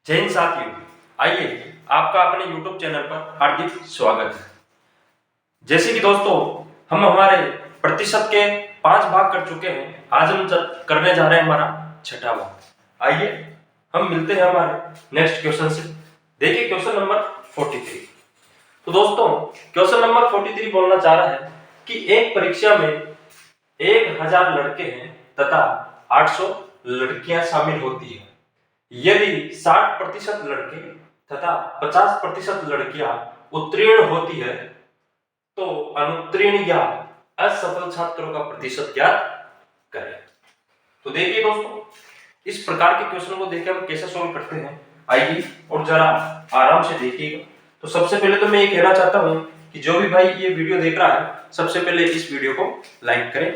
जय हिंद साथियों, आइए आपका अपने YouTube चैनल पर हार्दिक स्वागत है। जैसे कि दोस्तों हम हमारे प्रतिशत के 5 भाग कर चुके हैं। आज हम करने जा रहे हैं हमारा छठा भाग। आइए हम मिलते हैं हमारे नेक्स्ट क्वेश्चन से। देखिए क्वेश्चन नंबर 43। तो दोस्तों क्वेश्चन नंबर 43 बोलना चाह रहा है कि एक परीक्षा में 1000 लड़के हैं तथा 800 लड़कियां शामिल होती है। यदि 60% लड़के तथा 50% लड़कियां उत्तीर्ण होती है तो अनुत्तीर्ण या असफल छात्रों का प्रतिशत ज्ञात करें। तो देखिए दोस्तों इस प्रकार के क्वेश्चन को देखकर हम कैसे सॉल्व करते हैं, आइए और जरा आराम से देखिएगा। तो सबसे पहले तो मैं ये कहना चाहता हूं कि जो भी भाई ये वीडियो देख रहा है सबसे पहले इस वीडियो को लाइक करें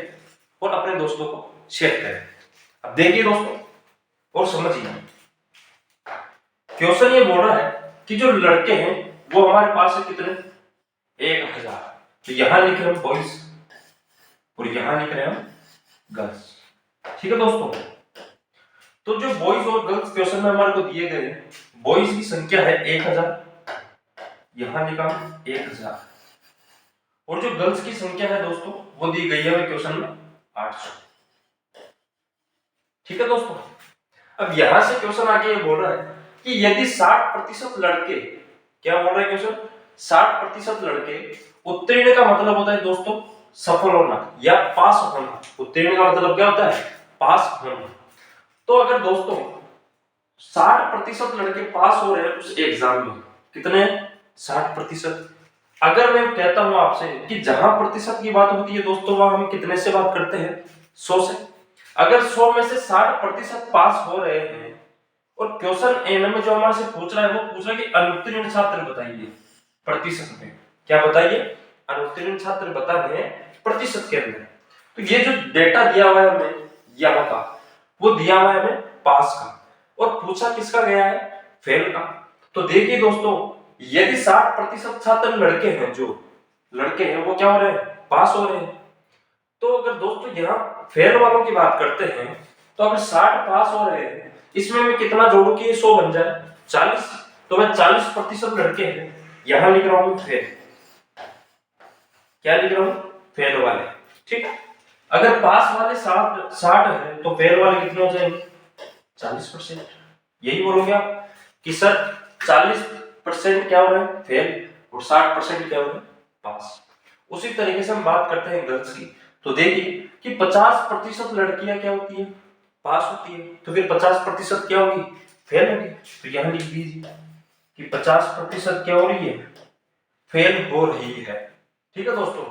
और अपने दोस्तों को शेयर करें। अब देखिए दोस्तों और समझिए, क्वेश्चन ये बोल रहा है कि जो लड़के हैं वो हमारे पास है कितने, 1000। तो यहां लिख रहे हैं बॉयज और यहां लिख रहे हैं गर्ल्स। ठीक है दोस्तों, तो जो बॉयज और गर्ल्स क्वेश्चन में हमारे को दिए गए हैं, बॉयज की संख्या है 1000, यहां लिखा 1000, और जो गर्ल्स की संख्या है दोस्तों वो दी गई है क्वेश्चन में 800। ठीक है दोस्तों, अब यहां से क्वेश्चन आगे ये बोल रहा है कि यदि 60% लड़के, क्या बोल रहे हैं क्वेश्चन, 60% लड़के, उत्तीर्ण का मतलब होता है दोस्तों सफल होना या पास होना। उत्तीर्ण का मतलब क्या होता है, पास होना। तो अगर दोस्तों 60% लड़के पास हो रहे हैं उस एग्जाम में, कितने, 60%। अगर मैं कहता हूं आपसे कि जहां प्रतिशत की बात होती है दोस्तों वहां हम कितने से बात करते हैं, 100 से। अगर 100 में से 60% पास हो रहे हैं और क्वेश्चन ए में जो हमारे से पूछ रहा है वो पूछ रहा है कि अनुत्तीर्ण छात्र बताइए प्रतिशत में। क्या बताइए, अनुत्तीर्ण छात्र बताने हैं प्रतिशत के अंदर। तो ये जो डेटा दिया हुआ है हमें यहाँ का, वो दिया हुआ है हमें पास का, और पूछा किसका गया है, फेल का। तो देखिए दोस्तों यदि 60% छात्र लड़के हैं, जो लड़के हैं वो क्या हो रहे हैं, पास हो रहे हैं। तो अगर दोस्तों यहाँ फेल वालों की बात करते हैं तो अगर 60 पास हो रहे हैं इसमें मैं कितना जोड़ू कि 100 बन जाए, 40। तो मैं 40% लड़के हैं, यहां लिख रहा हूं फेल। क्या लिख रहा हूं, फेल वाले। ठीक है, अगर पास वाले 60 है तो फेल वाले कितने हो जाएंगे, 40%। यही बोलोगे आप कि सर 40% क्या हो रहा है फेल और 60% क्या हो रहा है पास। उसी तरीके से हम बात करते हैं गर्ल्स की। तो देखिए कि 50% लड़कियां क्या होती है, पास होती है, तो फिर 50% क्या होगी, फेल होगी। तो यहां लिख दीजिए कि 50% क्या हो रही है, फेल हो रही है। ठीक है दोस्तों,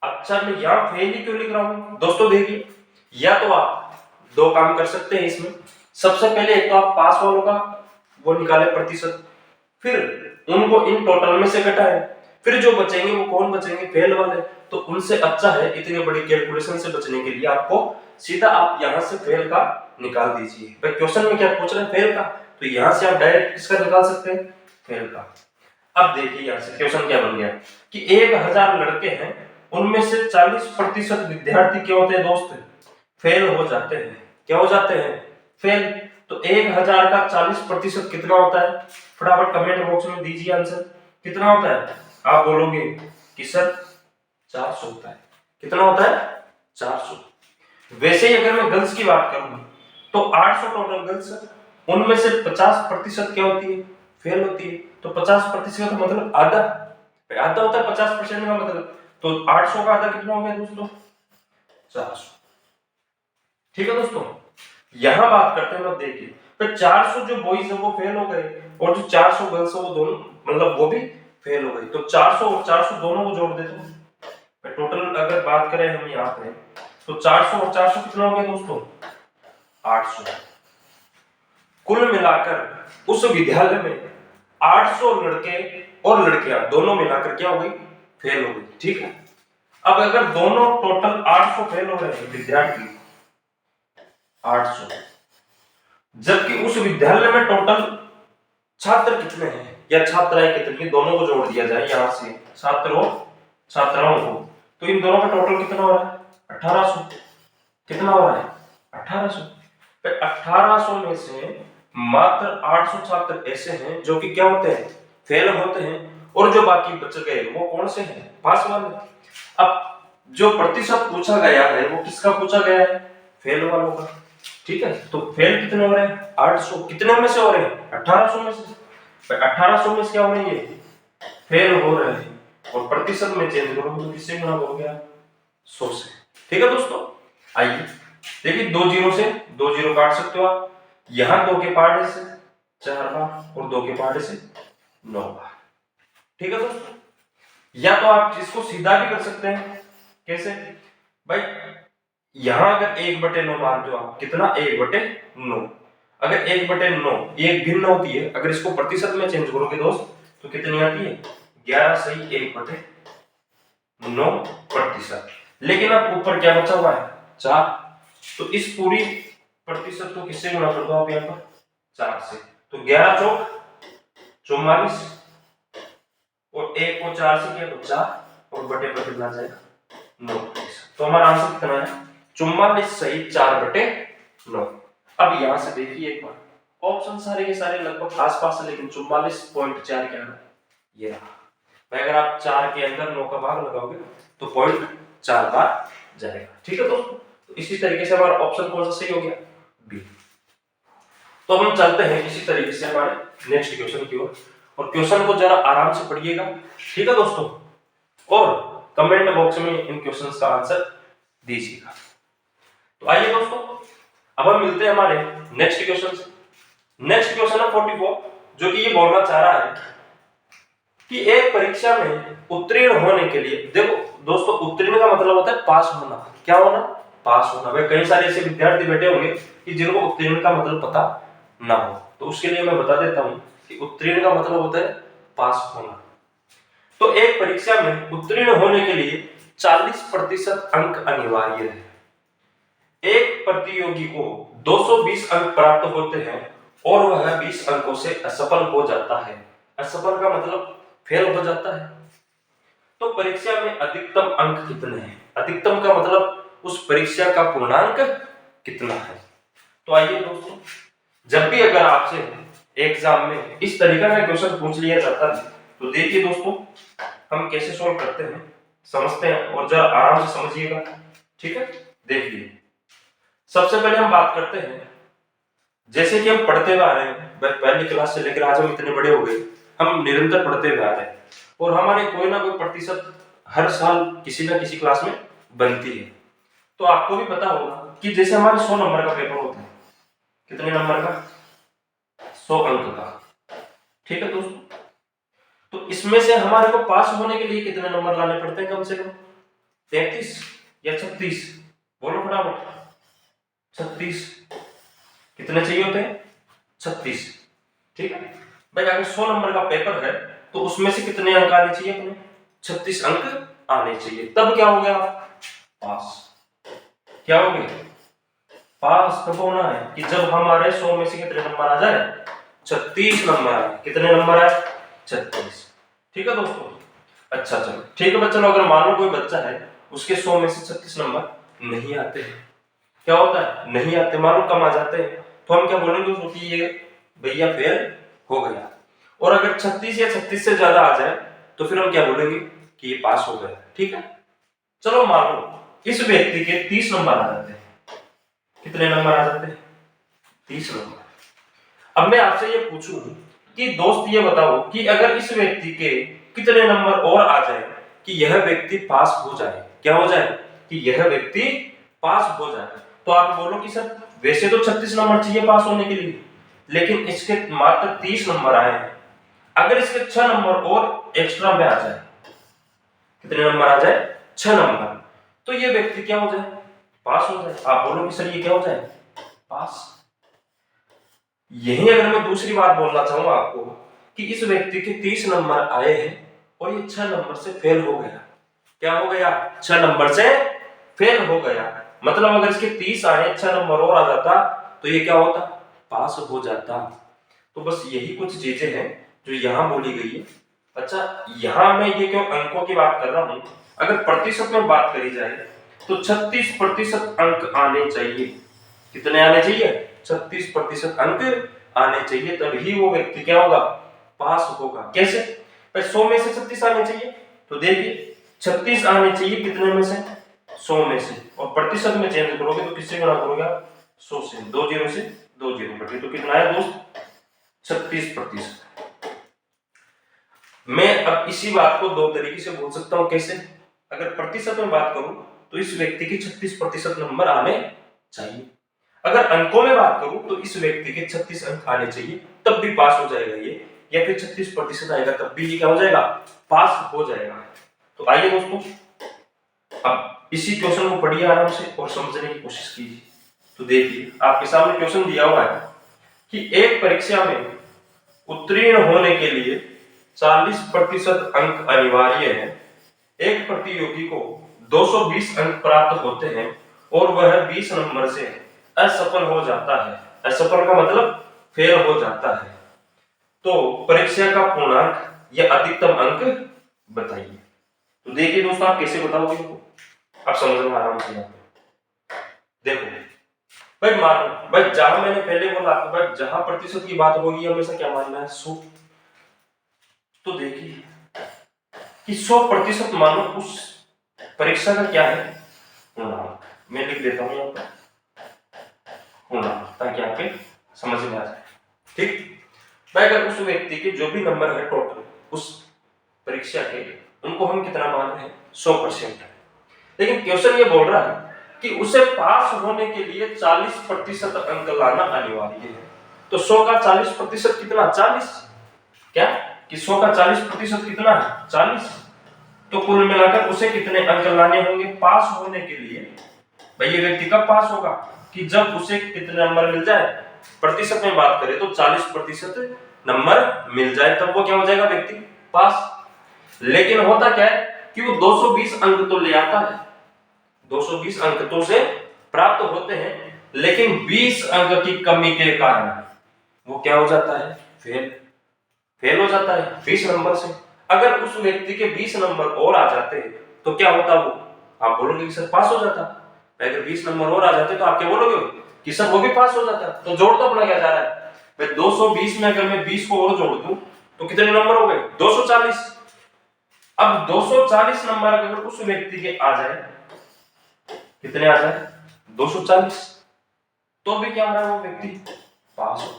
अच्छा मैं यहां फेल ही क्यों लिख रहा हूं दोस्तों, देखिए या तो आप दो काम कर सकते हैं इसमें। सबसे पहले एक तो आप पास वालों का वो निकाले प्रतिशत, फिर उनको इन टोटल में से घटाएं, फिर जो बचेंगे वो कौन बचेंगे, फेल वाले। तो उनसे अच्छा है इतनी बड़ी कैलकुलेशन से बचने के लिए आपको सीधा आप यहां से फेल का निकाल दीजिए। भाई क्वेश्चन में क्या पूछ रहे हैं, फेल का, तो यहां से आप डायरेक्ट किसका निकाल सकते हैं, फेल का। अब देखिए यहां से क्वेश्चन क्या बन गया कि 1000 लड़के हैं, उनमें से 40% विद्यार्थी क्या होते हैं दोस्त, फेल हो जाते हैं। क्या हो जाते हैं, फेल। तो 1000 का 40% कितना होता है, फटाफट कमेंट बॉक्स में दीजिए आंसर, कितना होता है। आप बोलोगे कि सर 400 होता है। कितना होता है, 400। वैसे ही अगर मैं गर्ल्स की बात करूं तो 800 टोटल गर्ल्स है, उनमें से 50% क्या होती है, फेल होती है। तो 50% का मतलब आधा, आधा होता है 50% का मतलब। तो 800 का आधा कितना हो गया दोस्तों, 400। ठीक है दोस्तों, यहां बात करते हैं, अब देखिए तो 400 जो बॉयज है वो फेल हो गए और जो 400 गर्ल्स है वो दोनों मतलब वो भी फेल हो गई। तो 400 और 400 दोनों को जोड़ देते हैं। टोटल अगर बात करें हम यहाँ पे तो 400 और 400 कितना हो गया दोस्तों, 800। कुल मिलाकर उस विद्यालय में 800 लड़के और लड़कियां दोनों मिलाकर क्या हो गई, फेल हो गई। ठीक है, अब अगर दोनों टोटल 800 फेल हो रहे हैं विद्यार्थी, 800, जबकि उस विद्यालय में टोटल छात्र कितने हैं या छात्राएं कितनी, दोनों को जोड़ दिया जाए यहां से, छात्रों छात्राओं को, तो इन दोनों का टोटल कितना हो रहा है, 1800। कितना हो रहा है, 1800। 1800 में से मात्र 800 छात्र ऐसे हैं जो कि क्या होते हैं, फेल होते हैं, और जो बाकी बच गए वो कौन से हैं, पास वाले। अब जो प्रतिशत पूछा गया है वो किसका पूछा गया है, फेल वालों का। ठीक है, तो फेल कितने हो रहे हैं, 800। कितने में से हो रहे हैं, 1800 में से। 1800 में से क्या हो रहे हैं, ये फेल हो रहे हैं, और प्रतिशत में चेंज करो तो किससे गुना हो गया, 100 से। ठीक है दोस्तों, आइए देखिए, 2 जीरो से 2 जीरो काट सकते हो आप, यहां 2 के पार्ट से 4 बार और 2 के पार्ट से 9 बार। ठीक है दोस्तों, या तो आप इसको सीधा भी कर सकते हैं। कैसे भाई, यहां अगर 1/9 मानते हो आप, कितना 1/9, अगर 1/9 एक भिन्न होती है, अगर इसको प्रतिशत में चेंज करोगे दोस्त तो कितनी आती है, 11 सही 1/9 प्रतिशत। लेकिन अब ऊपर क्या बचा हुआ है, 4, तो इस पूरी प्रतिशत को किससे गुणा कर दो आप, यहाँ पर 4 से, तो 11 चौक 44, और 1 को 4 से किया तो 4, और बटे पर कितना जाएगा, 9 प्रतिशत। तो हमारा आंसर कितना है, 44 सही 4/9। अब यहां से देखिए एक बार, ऑप्शन सारे के सारे लगभग आसपास है, लेकिन 44.4 क्या है, ये रहा भाई। अगर आप 4 के अंदर 9 का भाग लगाओगे तो 0.4 बार जाएगा। ठीक है दोस्तों, तो इसी तरीके से हमारा ऑप्शन कौन सा सही हो गया, बी। तो हम चलते हैं इसी तरीके से हमारे नेक्स्ट क्वेश्चन की ओर, और क्वेश्चन को जरा आराम से पढ़िएगा। ठीक है दोस्तों, और कमेंट बॉक्स में इन क्वेश्चंस का आंसर दीजिएगा। तो आइए दोस्तों, अब हम मिलते हैं हमारे नेक्स्ट क्वेश्चन से। नेक्स्ट क्वेश्चन है 44, जो कि ये बोलना चाह रहा है कि एक परीक्षा में उत्तीर्ण होने के लिए, देखो दोस्तों, उत्तीर्ण का मतलब होता है पास होना। क्या होना, पास होना। भाई कई सारे ऐसे विद्यार्थी बैठे होंगे कि जिनको उत्तीर्ण का मतलब पता ना हो, तो उसके लिए मैं बता देता हूं कि उत्तीर्ण का मतलब होता है पास होना। तो एक परीक्षा में उत्तीर्ण होने के लिए 40% अंक अनिवार्य है। एक प्रतियोगी को 220 अंक प्राप्त होते हैं और वह 20 अंकों से असफल हो जाता है। असफल का मतलब फेल हो जाता है। तो परीक्षा में अधिकतम अंक कितने हैं, अधिकतम का मतलब उस परीक्षा का पूर्णांक कितना है। तो आइए दोस्तों, जब भी अगर आपसे एग्जाम में इस तरीके का क्वेश्चन पूछ लिया जाता है तो देखिए दोस्तों, हम कैसे सॉल्व करते हैं, समझते हैं, और जरा आराम से समझिएगा। ठीक है, देखिए सबसे पहले हम बात करते हैं, जैसे कि हम पढ़ते हुए आ रहे हैं, पहली क्लास से लेकर आज हम इतने बड़े हो गए, हम निरंतर पढ़ते हुए आ रहे हैं, और हमारे कोई ना कोई प्रतिशत हर साल किसी ना किसी क्लास में बनती है। तो आपको भी पता होगा कि जैसे हमारे 100 नंबर का पेपर होता है, कितने नंबर का, 100 अंक का। ठीक है दोस्तों, तो इसमें से हमारे को पास होने के लिए कितने नंबर लाने पड़ते हैं, कम से कम 33 या 36, बोलो फटाफट, 36 कितने चाहिए होते हैं, 36। ठीक है भाई, अगर 100 नंबर का पेपर है तो उसमें से कितने अंक आने चाहिए, अपने 36 अंक आने चाहिए, तब क्या हो गया, पास। क्या हो गया, पास कब होना है, कि जब हमारे 100 में से कितने नंबर आ जाए, 36 नंबर आए। कितने नंबर आए, 36। ठीक है दोस्तों, अच्छा चलो ठीक है बच्चों, अगर मान लो कोई बच्चा है उसके 100 में से 36 नंबर नहीं आते हैं, क्या होता है, नहीं आते, मान लो कम आ जाते हैं, तो हम क्या बोलेंगे उसको कि ये भैया फेल हो गया। और अगर 36 या 36 से ज्यादा आ जाए तो फिर हम क्या बोलेंगे कि ये पास हो गया। ठीक है, चलो मान लो इस व्यक्ति के 30 नंबर आ जाते हैं, कितने नंबर आ जाते हैं, 30 नंबर। अब मैं आपसे ये पूछूं कि दोस्त ये बताओ कि अगर इस व्यक्ति के कितने नंबर और आ जाए कि यह व्यक्ति पास हो जाए, क्या हो जाए, कि यह व्यक्ति पास हो जाए, तो आप बोलो कि सर वैसे तो 36 नंबर चाहिए पास होने के लिए, लेकिन इसके मात्र 30 नंबर आए हैं, अगर इसके 6 नंबर और एक्स्ट्रा में आ जाए, कितने नंबर आ जाए, 6 नंबर, तो ये व्यक्ति क्या हो जाए, पास हो जाए। आप बोलो कि सर ये क्या हो जाए, पास। यही अगर मैं दूसरी बात बोलना चाहूंगा आपको कि इस व्यक्ति के 30 नंबर आए हैं और ये 6 नंबर से फेल हो गया, क्या हो गया, 6 नंबर से फेल हो गया, मतलब अगर इसके 30 आए, 6 नंबर और आ जाता तो ये क्या होता, पास हो जाता। तो बस यही कुछ चीजें हैं जो यहाँ बोली गई है। अच्छा, यहाँ मैं ये क्यों अंकों की बात कर रहा हूँ, अगर प्रतिशत में बात करी जाए तो 36% अंक आने चाहिए। कितने आने चाहिए, 36% अंक आने चाहिए, तभी वो व्यक्ति क्या होगा, पास होगा। कैसे? 100 में से 36 आने चाहिए, तो देखिए 36 आने चाहिए कितने में से, 100 में से, और प्रतिशत में चेंज करोगे तो किससे गुणा करोगे आप, 100 से, 2 जीरो से 2 जीरो कटे, तो कितना है दोस्त, 36%। मैं अब इसी बात को दो तरीके से बोल सकता हूं। कैसे? अगर प्रतिशत में बात करूं तो इस व्यक्ति के 36% नंबर आने चाहिए, अगर अंकों में बात करूं तो इस व्यक्ति के 36 अंक आने चाहिए, तब भी पास हो जाएगा ये, या फिर 36% आएगा तब भी ये क्या हो जाएगा, पास हो जाएगा। तो आइए दोस्तों, अब इसी क्वेश्चन को पढ़िए आराम से और समझने की कोशिश कीजिए। तो देखिए आपके सामने क्वेश्चन दिया हुआ है कि एक परीक्षा में उत्तीर्ण होने के लिए 40% अंक अनिवार्य है। एक प्रतियोगी को 220 अंक प्राप्त होते हैं और वह 20 नंबर से असफल हो जाता है। असफल का मतलब फेल हो जाता है। तो परीक्षा का पूर्णांक या अधिकतम अंक बताइए। तो देखिए दोस्तों, आप कैसे बताओगे, आप समझना आराम से। देखो भाई, मानो भाई जहां मैंने पहले बोला आपको भाई, जहां प्रतिशत की बात होगी हमेशा क्या मानना है, 100। तो देखिए कि 100% मानो उस परीक्षा का क्या है, पूर्णांक। मैं लिख देता हूं यहाँ पर पूर्णांक, ताकि आपके समझ में आ जाए। ठीक भाई, अगर उस व्यक्ति के जो भी नंबर है टोटल उस परीक्षा के, उनको हम कितना मान रहे हैं, 100%। लेकिन क्वेश्चन ये बोल रहा है कि उसे पास होने के लिए 40% अंक लाना अनिवार्य है। तो 100 का 40% कितना, 40। क्या कि 100 का 40% कितना है, 40। तो कुल मिलाकर उसे कितने अंक लाने होंगे पास होने के लिए। भाई ये व्यक्ति कब पास होगा, कि जब उसे कितने नंबर मिल जाए, प्रतिशत में बात करें तो 40% नंबर मिल जाए, तब वो क्या हो जाएगा, व्यक्ति पास। लेकिन होता क्या है कि वो 220 अंक तो ले आता है, 220 अंक तो से प्राप्त होते हैं, लेकिन 20 अंक की कमी के कारण वो क्या हो जाता है, फेल हो जाता है 20 नंबर से। अगर उस व्यक्ति के 20 नंबर और आ जाते तो क्या होता, वो आप बोलोगे कि सर पास हो जाता। अगर 20 नंबर और आ जाते तो आप क्या बोलोगे कि सर वो भी पास हो जाता। तो जोड़ तो अपना क्या जा रहा है भाई, 220 में अगर मैं 20 को और जोड़ दूं तो कितने नंबर हो गए, 240। अब 240 नंबर अगर उस व्यक्ति के आ जाए, कितने आ जाए, 240, तो भी क्या हो रहा है, वो व्यक्ति पास हो,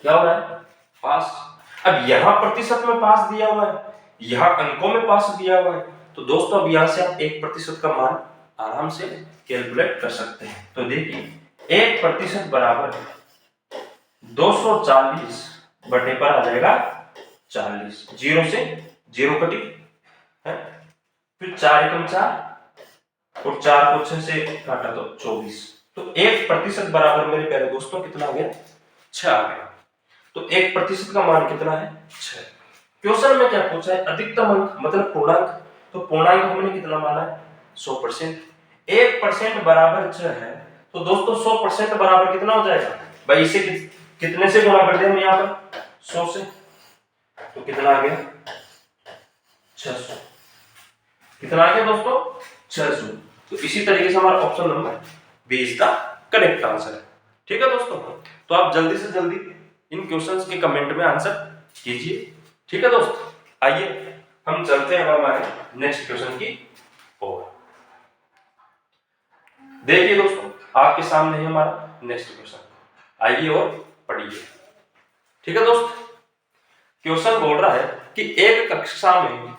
क्या हो रहा है, पास। अब यहां प्रतिशत में पास दिया हुआ है, यहां अंकों में पास दिया हुआ है, तो दोस्तों अब यहां से आप 1% का मान आराम से कैलकुलेट कर सकते हैं। तो देखिए 1% बराबर 240 बटे पर आ जाएगा 40, जीरो से जीरो कटी है, फिर 4 एकम 4 और 4 को 6 से काटा तो 24। तो 1% बराबर मेरे प्यारे दोस्तों कितना आ गया, 6 आ गया। तो 1% का मान कितना है, 6। क्वेश्चन में क्या पूछा है, अधिकतम अंक मतलब पूर्णांक। तो पूर्णांक हमने कितना माना है, 100%। 1% बराबर 6 है, तो दोस्तों 100% बराबर कितना हो जाएगा भाई, इसे कितने से गुणा कर दें हम यहाँ पर, 100 से, तो कितना आ गया, 600। कितना आ गया दोस्तों, 600। तो इसी तरीके से हमारा ऑप्शन नंबर 20 का करेक्ट आंसर है। ठीक है दोस्तों, तो आप जल्दी से जल्दी इन क्वेश्चंस के कमेंट में आंसर कीजिए। ठीक है दोस्तों, आइए हम चलते हैं हमारे नेक्स्ट क्वेश्चन की ओर। देखिए दोस्तों, आपके सामने है हमारा नेक्स्ट क्वेश्चन, आइए और पढ़िए। ठीक है दोस्त, क्वेश्चन बोल रहा है कि एक कक्षा में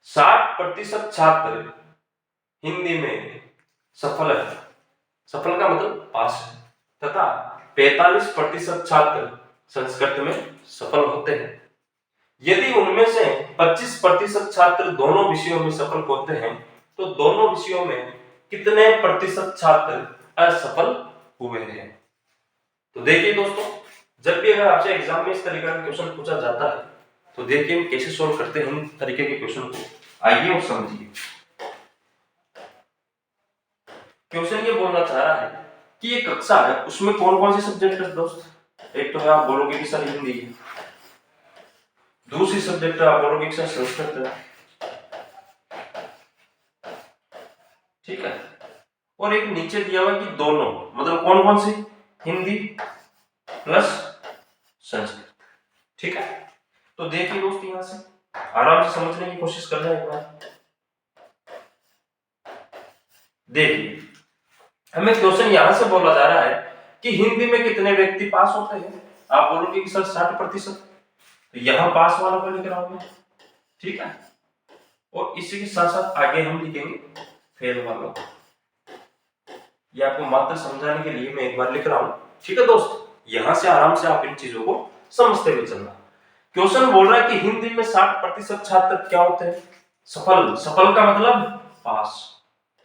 60% छात्र हिंदी में सफल है, सफल का मतलब पास है, तथा 45% छात्र संस्कृत में सफल होते हैं। यदि उनमें से 25% छात्र दोनों विषयों में सफल होते हैं, तो दोनों विषयों में कितने प्रतिशत छात्र असफल हुए हैं। तो देखिए दोस्तों, जब भी अगर आपसे एग्जाम में इस तरीके का क्वेश्चन पूछा जाता है, तो देखिए हम कैसे सॉल्व करते हैं इन तरीके के क्वेश्चन को, आइए और समझिए। क्वेश्चन ये बोलना चाह रहा है कि ये कक्षा है, उसमें कौन कौन से सब्जेक्ट है दोस्त। एक तो है आप बोलोगे कि सर हिंदी है, दूसरी सब्जेक्ट आप बोलोगे कि सर संस्कृत है, ठीक है, और एक नीचे दिया हुआ है कि दोनों, मतलब कौन कौन सी, हिंदी प्लस संस्कृत। ठीक है, तो देखिए दोस्त यहां से आराम से समझने की कोशिश कर रहे हैं एक बार। देखिए हमें क्वेश्चन यहां से बोला जा रहा है कि हिंदी में कितने व्यक्ति पास होते हैं। आप बोलोगे कि सर 60%, तो यहां पास वालों को लिख रहा हूं मैं। ठीक है, और इसी के साथ साथ आगे हम लिखेंगे फेल वालों को। ये आपको मात्र समझाने के लिए मैं एक बार लिख रहा हूं। ठीक है दोस्त, यहां से आराम से आप इन चीजों को समझते हुए चलना। क्वेश्चन बोल रहा है कि हिंदी में 60% छात्र क्या होते हैं, सफल। सफल का मतलब पास।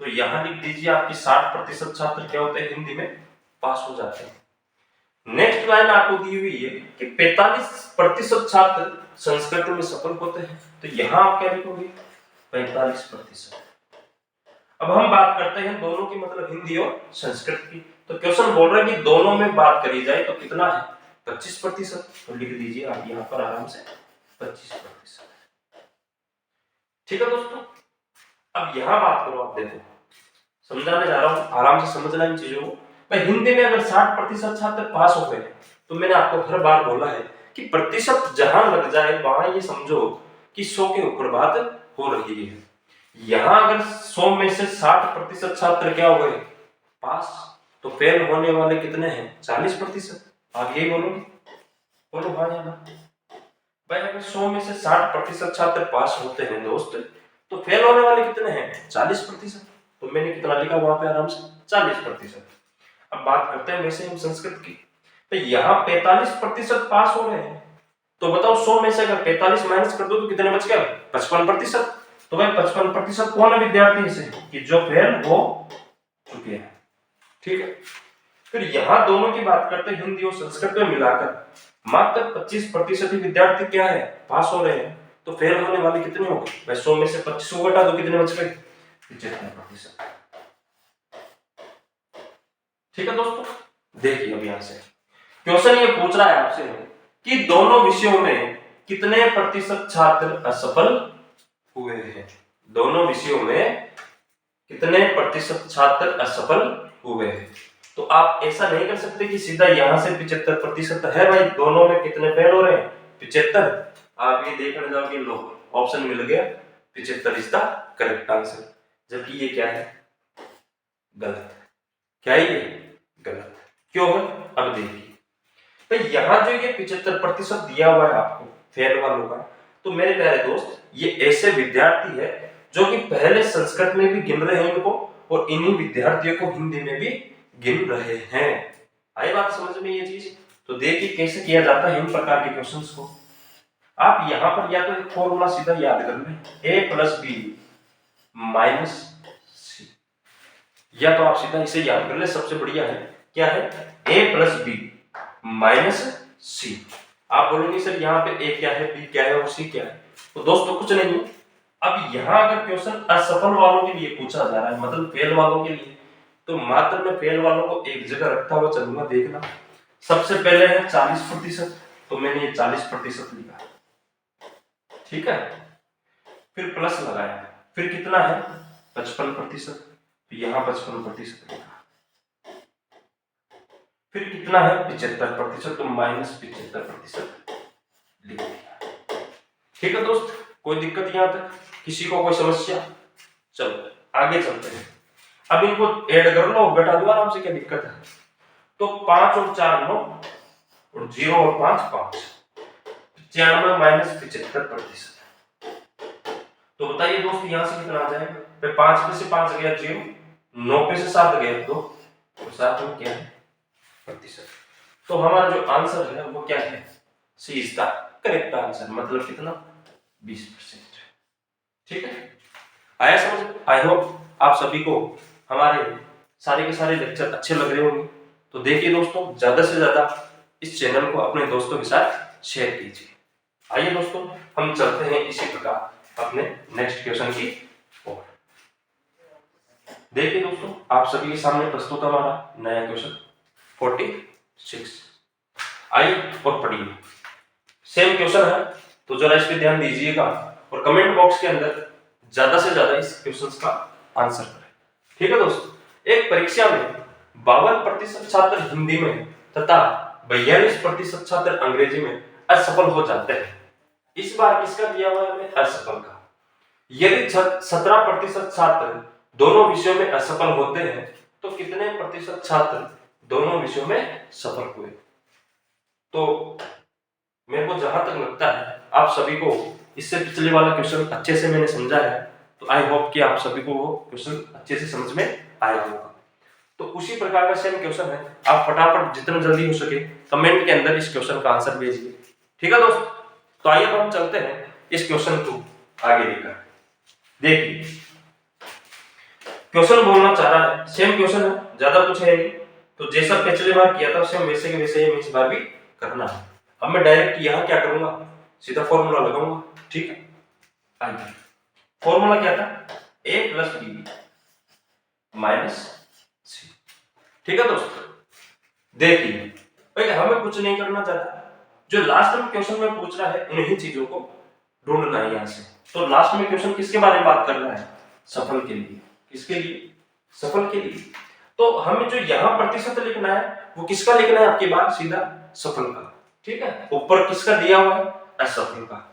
तो यहां लिख दीजिए आपकी 60% छात्र क्या होते हैं, हिंदी में पास हो जाते हैं। नेक्स्ट लाइन आपको दी हुई है कि 45% छात्र संस्कृत में सफल होते हैं। तो यहां आप क्या लिखोगे, 45%। अब हम बात करते हैं दोनों की, मतलब हिंदी और संस्कृत की। तो क्वेश्चन बोल रहा है कि दोनों में बात करी जाए तो कितना है, 25%। तो लिख दीजिए आप यहां पर आराम से 25%। ठीक है दोस्तों, अब यहां बात करो, आप देखो समझाने जा रहा हूं, आराम से समझना इन चीजों को। भाई हिंदी में अगर 60% छात्र पास हो गए, तो मैंने आपको हर बार बोला है कि प्रतिशत जहां लग जाए वहां ये समझो कि 100 के ऊपर बात हो रही है। यहां अगर 100 में से 60% छात्र क्या हो गए, पास, तो फेल होने वाले कितने हैं, 40%। आप यही बोलोगे, बोलो हाँ या ना। भाई अगर 100 में से 60% छात्र पास होते हैं दोस्त, तो फेल होने वाले कितने हैं, 40%। तो मैंने कितना लिखा वहां पे आराम से, 40%। अब बात करते हैं वैसे हम संस्कृत की। तो यहाँ 45% पास हो रहे हैं, तो बताओ 100 में से अगर 45 माइनस कर दो तो कितने बच गए, 55%। तो भाई 55% कौन है विद्यार्थी ऐसे कि जो फेल हो चुके हैं। ठीक है, फिर यहाँ दोनों की बात करते हैं, हिंदी और संस्कृत में मिलाकर मात्र 25% ही विद्यार्थी क्या है, पास हो रहे हैं। तो फेल होने वाले कितने हो गए, भाई 100 में से 25 को घटा दो, कितने बच गए, 75%। ठीक है दोस्तों, देखिए अब यहां से क्वेश्चन ये पूछ रहा है आपसे कि दोनों विषयों में कितने प्रतिशत छात्र असफल हुए हैं। दोनों विषयों में कितने प्रतिशत छात्र असफल हुए हैं। तो आप ऐसा नहीं कर सकते कि सीधा यहां से 75% है, भाई दोनों में कितने फेल हो रहे हैं, 75। आप ये देखने जाओगे, लो ऑप्शन मिल गया, 75 इज द करेक्ट आंसर। जबकि ये क्या है, गलत। क्या है ये, गलत। क्यों है, अब देखिए। तो यहां जो ये 75% दिया हुआ है आपको फेल वालों का, तो मेरे प्यारे दोस्त ये ऐसे विद्यार्थी है जो कि पहले संस्कृत में भी गिन रहे हैं इनको, और इन्हीं विद्यार्थियों को हिंदी में भी गिन रहे हैं। आई बात समझ में ये चीज। तो देखिए कैसे किया जाता है इन प्रकार के क्वेश्चंस को। आप यहां पर या तो एक फॉर्मूला सीधा याद कर लें, a प्लस बी माइनस सी, या तो आप सीधा इसे याद कर ले, सबसे बढ़िया है। क्या है, a प्लस बी माइनस सी। आप बोलोगे सर यहाँ पे a क्या है, b क्या है और c क्या है। तो दोस्तों कुछ नहीं है। अब यहाँ अगर क्वेश्चन असफल वालों के लिए पूछा जा रहा है, मतलब फेल वालों के लिए, तो मात्र मैं फेल वालों को एक जगह रखता हुआ चलूंगा। देखना, सबसे पहले है 40%, तो मैंने ये 40% लिखा। ठीक है, फिर प्लस लगाया, फिर कितना है 55%, तो यहाँ 55% लिखा। फिर कितना है 75%, तो माइनस 75% लिख दिया। ठीक है दोस्त, कोई दिक्कत यहां तक, किसी को कोई समस्या। चलो आगे चलते हैं। अब इनको ऐड कर लो, घटा दो आराम से, क्या दिक्कत है। तो 5 और 4 9, और 0 और 5 5, 95 माइनस 75%। तो बताइए दोस्त यहां से कितना आ जाएगा, 5 में से 5 गया 0, 9 पे से 7 गया 2, और 7 में क्या है प्रतिशत। तो हमारा जो आंसर है वो क्या है, सी इज द करेक्ट आंसर, मतलब कितना 20%। ठीक है, आया समझ। आई होप आप सभी को हमारे सारे के सारे लेक्चर अच्छे लग रहे होंगे। तो देखिए दोस्तों, ज्यादा से ज्यादा इस चैनल को अपने दोस्तों के साथ शेयर कीजिए। आइए दोस्तों, हम चलते हैं इसी प्रकार अपने नेक्स्ट क्वेश्चन की ओर। देखिए दोस्तों, आप सभी के सामने प्रस्तुत हमारा नया क्वेश्चन 46। आइए और पढ़िए। सेम क्वेश्चन है, तो जरा इस पे ध्यान दीजिएगा और कमेंट बॉक्स के अंदर ज्यादा से ज्यादा इस क्वेश्चन का आंसर करें। ठीक है दोस्तों, एक परीक्षा में 52% छात्र हिंदी में तथा 42% छात्र अंग्रेजी में असफल हो जाते हैं। इस बार किसका दिया हुआ है हमें? असफल का। यदि 17% छात्र दोनों विषयों में असफल होते हैं तो कितने प्रतिशत छात्र दोनों विषयों में सफल हुए? तो मेरे को जहां तक लगता है आप सभी को इससे पिछले वाला क्वेश्चन अच्छे से मैंने समझा है, तो आई होप कि आप सभी को वो क्वेश्चन अच्छे से समझ में आया होगा। तो उसी प्रकार का सेम क्वेश्चन है, आप फटाफट जितना जल्दी हो सके कमेंट के अंदर इस क्वेश्चन का आंसर भेजिए। ठीक है दोस्त, तो आइए अब हम चलते हैं इस क्वेश्चन को आगे लेकर। देखिए क्वेश्चन बोलना चाह रहा है, सेम क्वेश्चन है, ज्यादा कुछ है नहीं, तो जैसा पिछली बार किया था सेम वैसे के वैसे ही इस बार भी करना है। अब मैं डायरेक्ट यहाँ क्या करूंगा, सीधा फॉर्मूला लगाऊंगा। ठीक है, आइए फॉर्मूला क्या था, a प्लस बी माइनस सी। ठीक है दोस्तों, देखिए भाई हमें कुछ नहीं करना चाहता, जो लास्ट में क्वेश्चन में पूछ रहा है उन्हीं चीजों को ढूंढना है यहाँ से। तो लास्ट में क्वेश्चन किसके बारे में बात कर रहा है? सफल के लिए। किसके लिए? सफल के लिए। तो हमें जो यहाँ प्रतिशत लिखना है वो किसका लिखना है आपकी बात? सीधा सफल का। ठीक है, ऊपर किसका दिया हुआ है? असफल का।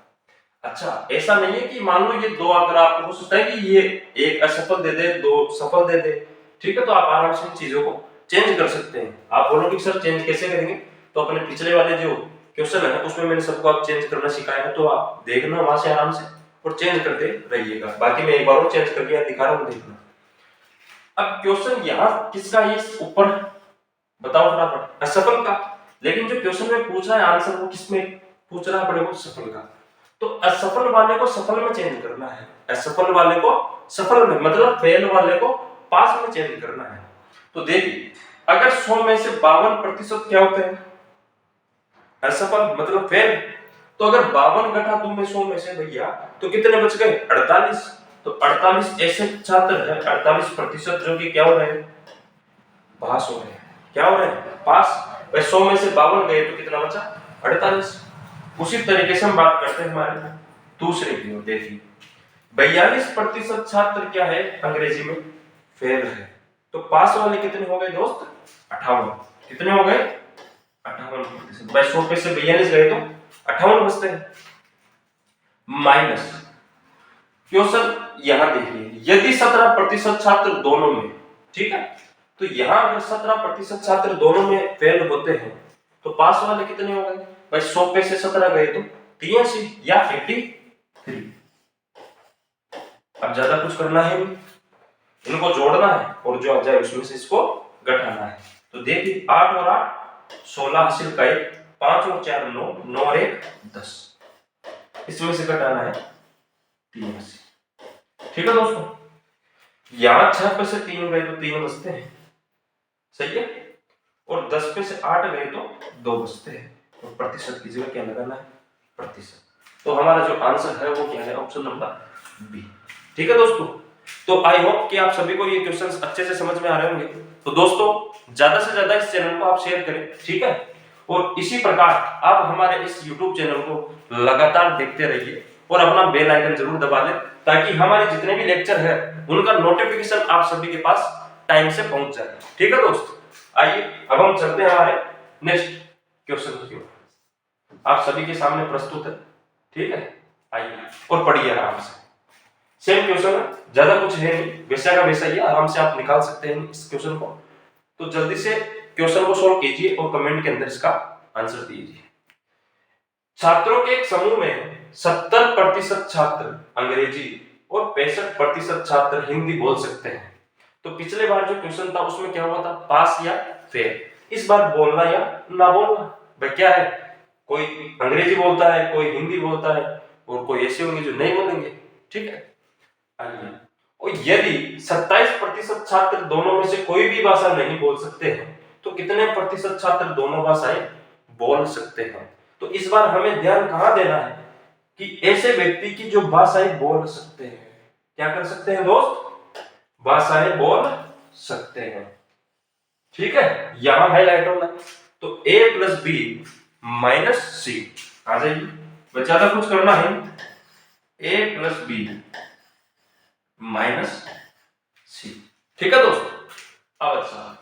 अच्छा, ऐसा नहीं है कि मान लो ये दो, अगर आपको हो सकता है कि ये एक असफल दे दे, दो सफल दे दे। ठीक है, तो आप आराम से इन चीजों को चेंज कर सकते हैं। आप बोलोगे सर चेंज कैसे करेंगे? तो अपने पिछले वाले जो क्वेश्चन है उसमें मैंने सबको आप चेंज करना सिखाया है, तो आप देखना वहां से आराम से और चेंज करते रहिएगा। बाकी मैं एक बार और चेंज करके दिखा रहा हूँ, देखना। अब क्वेश्चन यहाँ किसका है? ऊपर बताओ फटाफट, असफल का। लेकिन जो क्वेश्चन में पूछ रहा है आंसर वो किसमें पूछ रहा है अपने को? सफल का। तो असफल वाले को सफल में चेंज करना है, असफल वाले को सफल में, मतलब फेल वाले को पास में चेंज करना है। तो देखिए अगर 100 में से 52% क्या होते हैं? असफल मतलब फेल। तो अगर 52 घटा दूं मैं 100 में से भैया, तो कितने बच गए? 48। तो 48 ऐसे छात्र है, 48% जो कि क्या हो रहे हैं? पास हो रहे हैं। क्या हो रहे हैं? पास। 100 में से 52 गए तो कितना बचा? 48। उसी तरीके से हम बात करते हैं हमारे दूसरे की ओर। देखिए 42% छात्र क्या है? अंग्रेजी में फेल है। तो पास वाले कितने हो गए दोस्त? 58। कितने हो गए? 58%। 100 पे से 42 गए तो 58 बचते हैं। माइनस क्वेश्चन यहां देखिए, यदि 17% छात्र दोनों में, ठीक है, तो यहां अगर 17% छात्र दोनों में फेल होते हैं तो पास वाले कितने हो गए? भाई 100 पे से 17 गए तो 83 या 83। अब ज्यादा कुछ करना है नहीं, इनको जोड़ना है और जो आ जाए उसमें से इसको घटाना है। तो देखिए 8 और 8 16 हासिल का 1, 5 और 4 9, 9 और 1 10। इसमें से घटाना है 83। ठीक है दोस्तों, यहां 6 पे से 3 गए तो 3 बचते हैं, सही है, और 10 पे से 8 गए तो 2 बचते हैं। और प्रतिशत की जगह क्या लगाना है? प्रतिशत। तो हमारा जो आंसर है वो क्या है? Option number B. ठीक है दोस्तों, तो आई होप कि आप सभी को ये क्वेश्चंस अच्छे से समझ में आ रहे होंगे। तो दोस्तों ज्यादा से ज्यादा इस चैनल को आप शेयर करें, ठीक है, और इसी प्रकार आप हमारे इस YouTube चैनल को लगातार देखते रहिए और अपना बेल आइकन जरूर दबा लें ताकि हमारे जितने भी लेक्चर है उनका नोटिफिकेशन आप सभी के पास टाइम से पहुंच जाए। ठीक है दोस्तों, आइए अब हम चलते हैं हमारे नेक्स्ट क्वेश्चन की ओर। आप सभी के सामने प्रस्तुत है, ठीक है, आइए और पढ़िए आराम से। सेम क्वेश्चन है, ज्यादा कुछ है नहीं, वैसा का वैसा ही, आराम से आप निकाल सकते हैं इस क्वेश्चन को। तो जल्दी से क्वेश्चन को सॉल्व कीजिए और कमेंट के अंदर इसका आंसर दीजिए। छात्रों के एक समूह में 70% छात्र अंग्रेजी और 65% छात्र हिंदी बोल सकते हैं। तो पिछले बार जो क्वेश्चन था उसमें क्या हुआ था? पास या फेल। इस बार बोलना या ना बोलना। भाई क्या है, कोई अंग्रेजी बोलता है, कोई हिंदी बोलता है और कोई ऐसे होंगे जो नहीं बोलेंगे। ठीक है, आइए, और यदि 27% छात्र दोनों में से कोई भी भाषा नहीं बोल सकते हैं तो कितने प्रतिशत छात्र दोनों भाषाएं बोल सकते हैं? तो इस बार हमें ध्यान कहां देना है कि ऐसे व्यक्ति की जो भाषाएं बोल सकते हैं, क्या कर सकते हैं दोस्त? भाषाएं बोल सकते हैं। ठीक है, यहां हाईलाइट होना। तो a प्लस बी माइनस सी आ जाएगी, ज्यादा कुछ करना है, a प्लस बी माइनस सी। ठीक है दोस्तों, अब अच्छा